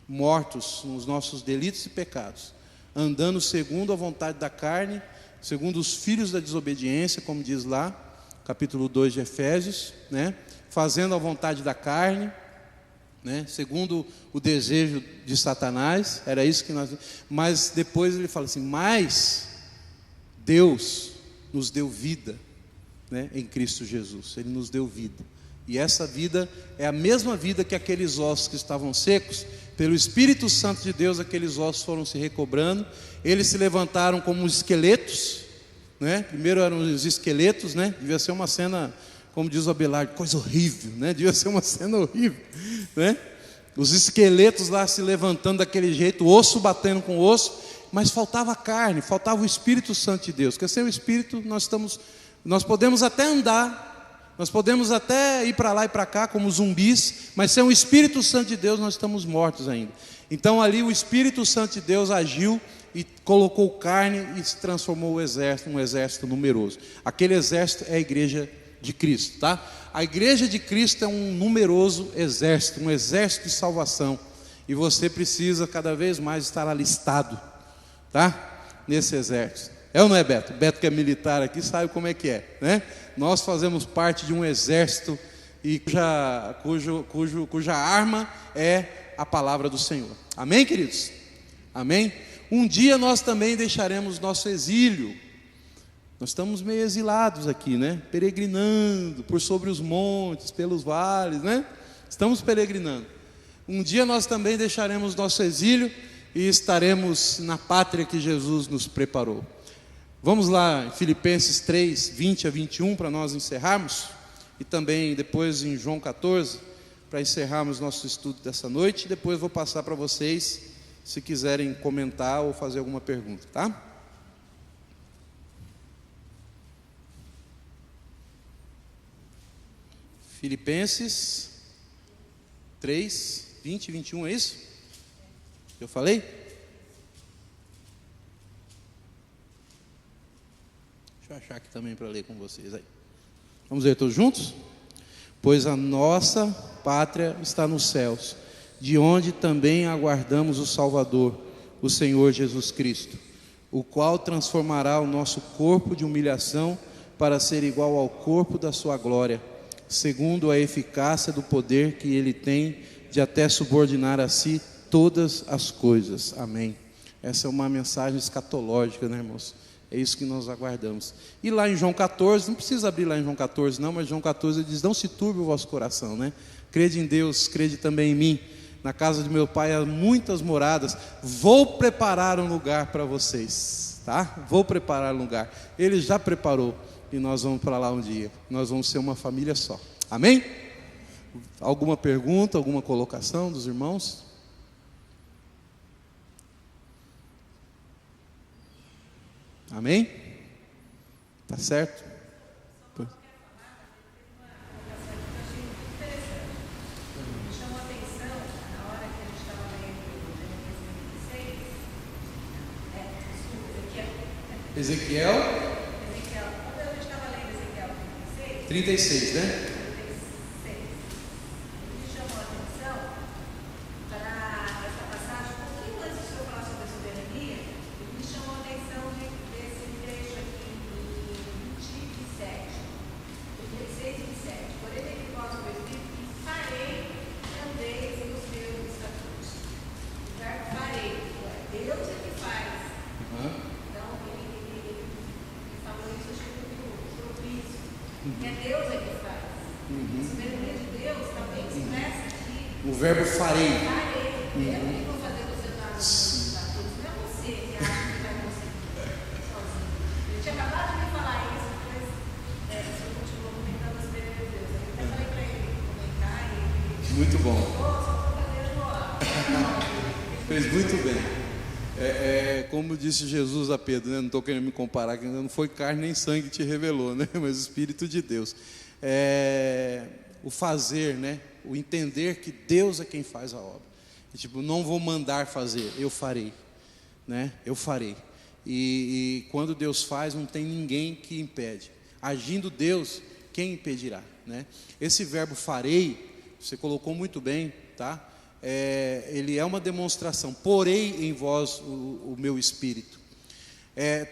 mortos nos nossos delitos e pecados, andando segundo a vontade da carne, segundo os filhos da desobediência, como diz lá, capítulo 2 de Efésios, né? Fazendo a vontade da carne, né? Segundo o desejo de Satanás, era isso que nós... Mas depois ele fala assim, mas Deus nos deu vida, né? Em Cristo Jesus, Ele nos deu vida, e essa vida é a mesma vida que aqueles ossos que estavam secos. Pelo Espírito Santo de Deus, aqueles ossos foram se recobrando, eles se levantaram como esqueletos, né? Primeiro eram os esqueletos, né? Devia ser uma cena, como diz o Abelardo, coisa horrível, né? Devia ser uma cena horrível, né? Os esqueletos lá se levantando daquele jeito, osso batendo com osso, mas faltava carne, faltava o Espírito Santo de Deus, porque sem o Espírito nós podemos até andar, nós podemos até ir para lá e para cá como zumbis, mas sem o Espírito Santo de Deus nós estamos mortos ainda. Então ali o Espírito Santo de Deus agiu e colocou carne e se transformou um exército numeroso. Aquele exército é a igreja de Cristo, tá? A igreja de Cristo é um numeroso exército, um exército de salvação, e você precisa cada vez mais estar alistado, tá? Nesse exército. É ou não é, Beto? Beto que é militar aqui sabe como é que é, né? Nós fazemos parte de um exército e cuja arma é a palavra do Senhor. Amém, queridos? Amém? Um dia nós também deixaremos nosso exílio. Nós estamos meio exilados aqui, né? Peregrinando por sobre os montes, pelos vales, né? Estamos peregrinando. Um dia nós também deixaremos nosso exílio e estaremos na pátria que Jesus nos preparou. Vamos lá, Filipenses 3, 20 a 21, para nós encerrarmos. E também depois em João 14, para encerrarmos nosso estudo dessa noite. Depois vou passar para vocês, se quiserem comentar ou fazer alguma pergunta, tá? Filipenses 3, 20 e 21, é isso? Eu falei? Deixa eu achar aqui também para ler com vocês aí. Vamos ler todos juntos? Pois a nossa pátria está nos céus, de onde também aguardamos o Salvador, o Senhor Jesus Cristo, o qual transformará o nosso corpo de humilhação para ser igual ao corpo da sua glória, segundo a eficácia do poder que Ele tem de até subordinar a si todas as coisas. Amém. Essa é uma mensagem escatológica, né, irmãos? É isso que nós aguardamos. E lá em João 14, não precisa abrir lá em João 14 não, mas João 14 ele diz: não se turbe o vosso coração, né? Crede em Deus, crede também em mim. Na casa de meu pai há muitas moradas. Vou preparar um lugar para vocês, tá? Vou preparar um lugar. Ele já preparou e nós vamos para lá um dia. Nós vamos ser uma família só. Amém? Alguma pergunta, alguma colocação dos irmãos? Amém? Tá certo? Ezequiel, quando eu estava lendo Ezequiel 36, né? me chamou a atenção para essa passagem, um pouquinho antes de eu falar sobre a soberania, me chamou a atenção desse trecho aqui em 27, 36 e 27. Porém, ele gosta do Espírito e farei também os meus estatutos. O verbo farei, Deus é que faz. Então, ele falou isso, acho que muito propício. Que é Deus é que faz. A soberania de Deus também se expressa aqui. O verbo farei. Farei. Eu que vou fazer você dar os estatutos. Não é você que acha que vai conseguir sozinho. Eu tinha acabado de me falar isso, mas você continuou comentando a soberania de Deus. Eu até falei para ele comentar e ele Muito bom. só estou fazendo Fez muito bem. Como disse Jesus a Pedro, né? Não estou querendo me comparar, que não foi carne nem sangue que te revelou, né? Mas o Espírito de Deus. O fazer, né? O entender que Deus é quem faz a obra. E, tipo, não vou mandar fazer, eu farei, né? Eu farei. E quando Deus faz, não tem ninguém que impede. Agindo Deus, quem impedirá, né? Esse verbo farei, você colocou muito bem, tá? Ele é uma demonstração. Porei em vós o meu espírito.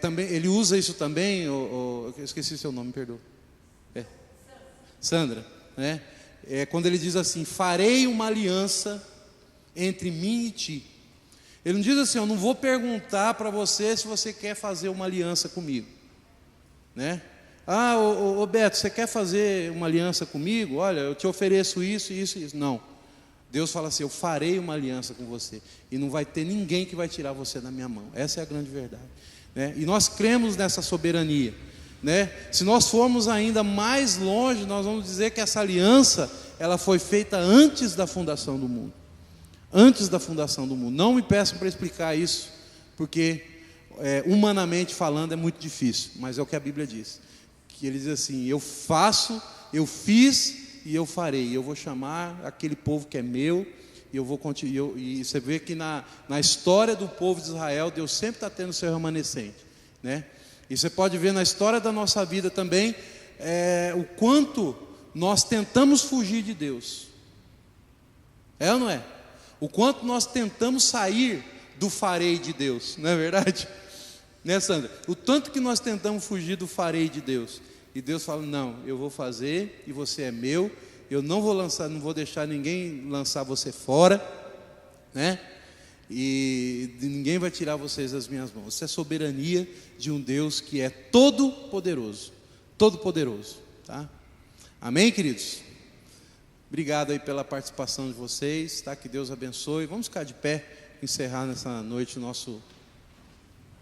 Também, ele usa isso também. Eu esqueci seu nome, perdoa. Sandra, né? Quando ele diz assim: farei uma aliança entre mim e ti. Ele não diz assim: eu não vou perguntar para você se você quer fazer uma aliança comigo, né? Ô Beto, você quer fazer uma aliança comigo? Olha, eu te ofereço isso, isso e isso. Não. Deus fala assim: eu farei uma aliança com você, e não vai ter ninguém que vai tirar você da minha mão. Essa é a grande verdade, né? E nós cremos nessa soberania, né? Se nós formos ainda mais longe, nós vamos dizer que essa aliança, ela foi feita antes da fundação do mundo. Antes da fundação do mundo. Não me peçam para explicar isso, porque humanamente falando é muito difícil, mas é o que a Bíblia diz. Que ele diz assim: eu faço, eu fiz e eu farei. Eu vou chamar aquele povo que é meu, e eu vou continuar. E você vê que na história do povo de Israel, Deus sempre está tendo seu remanescente, né? E você pode ver na história da nossa vida também, o quanto nós tentamos fugir de Deus. É ou não é? O quanto nós tentamos sair do farei de Deus, não é verdade? Né, Sandra? O tanto que nós tentamos fugir do farei de Deus. E Deus fala: não, eu vou fazer e você é meu. Eu não vou deixar ninguém lançar você fora, né? E ninguém vai tirar vocês das minhas mãos. Isso é soberania de um Deus que é todo poderoso, tá? Amém, queridos? Obrigado aí pela participação de vocês, tá? Que Deus abençoe. Vamos ficar de pé, encerrar nessa noite o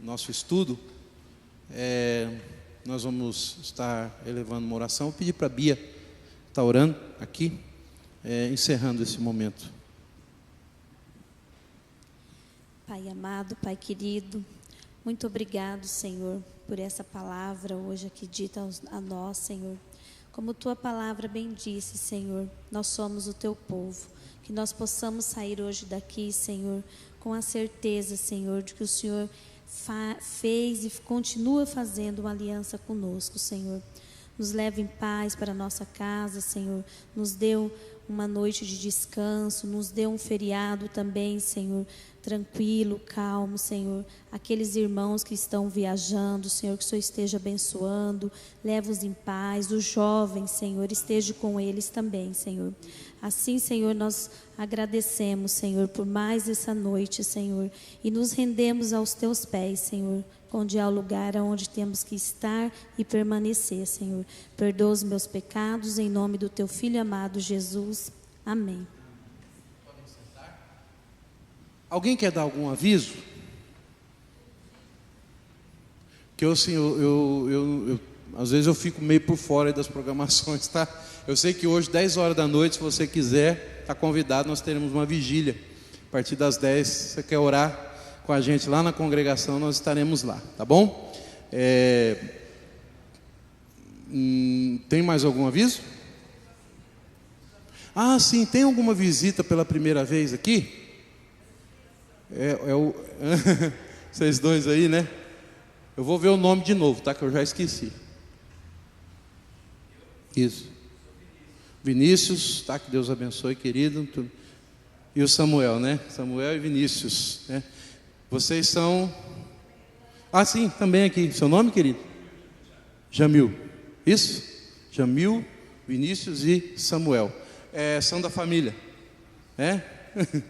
nosso estudo. Nós vamos estar elevando uma oração. Vou pedir para a Bia estar orando aqui, encerrando esse momento. Pai amado, Pai querido, muito obrigado, Senhor, por essa palavra hoje aqui dita a nós, Senhor. Como Tua palavra bem disse, Senhor, nós somos o Teu povo. Que nós possamos sair hoje daqui, Senhor, com a certeza, Senhor, de que o Senhor fez e continua fazendo uma aliança conosco, Senhor. Nos leve em paz para a nossa casa, Senhor. Nos deu uma noite de descanso, nos deu um feriado também, Senhor, tranquilo, calmo, Senhor. Aqueles irmãos que estão viajando, Senhor, que o Senhor esteja abençoando, leva-os em paz. Os jovens, Senhor, esteja com eles também, Senhor. Assim, Senhor, nós agradecemos, Senhor, por mais essa noite, Senhor, e nos rendemos aos teus pés, Senhor, onde há o lugar onde temos que estar e permanecer, Senhor. Perdoa os meus pecados, em nome do teu Filho amado Jesus. Amém. Alguém quer dar algum aviso? Que eu, assim, às vezes eu fico meio por fora das programações, tá? Eu sei que hoje, 10 horas da noite, se você quiser, está convidado, nós teremos uma vigília. A partir das 10, se você quer orar com a gente lá na congregação, nós estaremos lá, tá bom? Tem mais algum aviso? Ah, sim, tem alguma visita pela primeira vez aqui? Vocês dois aí, né? Eu vou ver o nome de novo, tá? Que eu já esqueci. Isso. Vinícius, tá? Que Deus abençoe, querido. E o Samuel, né? Samuel e Vinícius, né? Vocês são... Ah, sim, também aqui. Seu nome, querido? Jamil. Isso? Jamil, Vinícius e Samuel. São da família, né?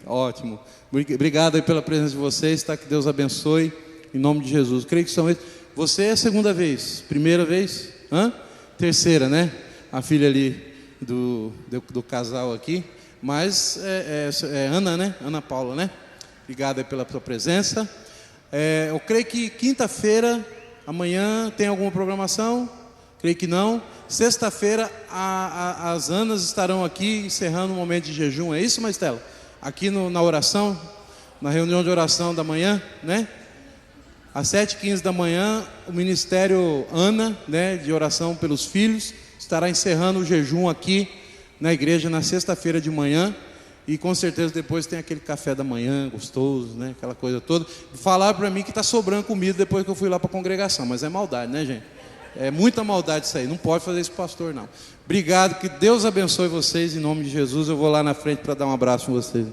Ótimo. Obrigado aí pela presença de vocês, tá? Que Deus abençoe, em nome de Jesus. Creio que são eles. Você é a segunda vez? Primeira vez? Terceira, né? A filha ali do casal aqui. Mas é Ana, né? Ana Paula, né? Obrigado aí pela sua presença. Eu creio que quinta-feira, amanhã, tem alguma programação? Creio que não. Sexta-feira, as Anas estarão aqui encerrando um momento de jejum. É isso, Maristela? Aqui na oração, na reunião de oração da manhã, né? Às 7h15 da manhã, o Ministério Ana, né, de oração pelos filhos, estará encerrando o jejum aqui na igreja na sexta-feira de manhã. E com certeza depois tem aquele café da manhã gostoso, né? Aquela coisa toda. Falaram para mim que está sobrando comida depois que eu fui lá para a congregação, mas é maldade, né, gente? É muita maldade isso aí, não pode fazer isso, pastor, não. Obrigado, que Deus abençoe vocês, em nome de Jesus. Eu vou lá na frente para dar um abraço em vocês.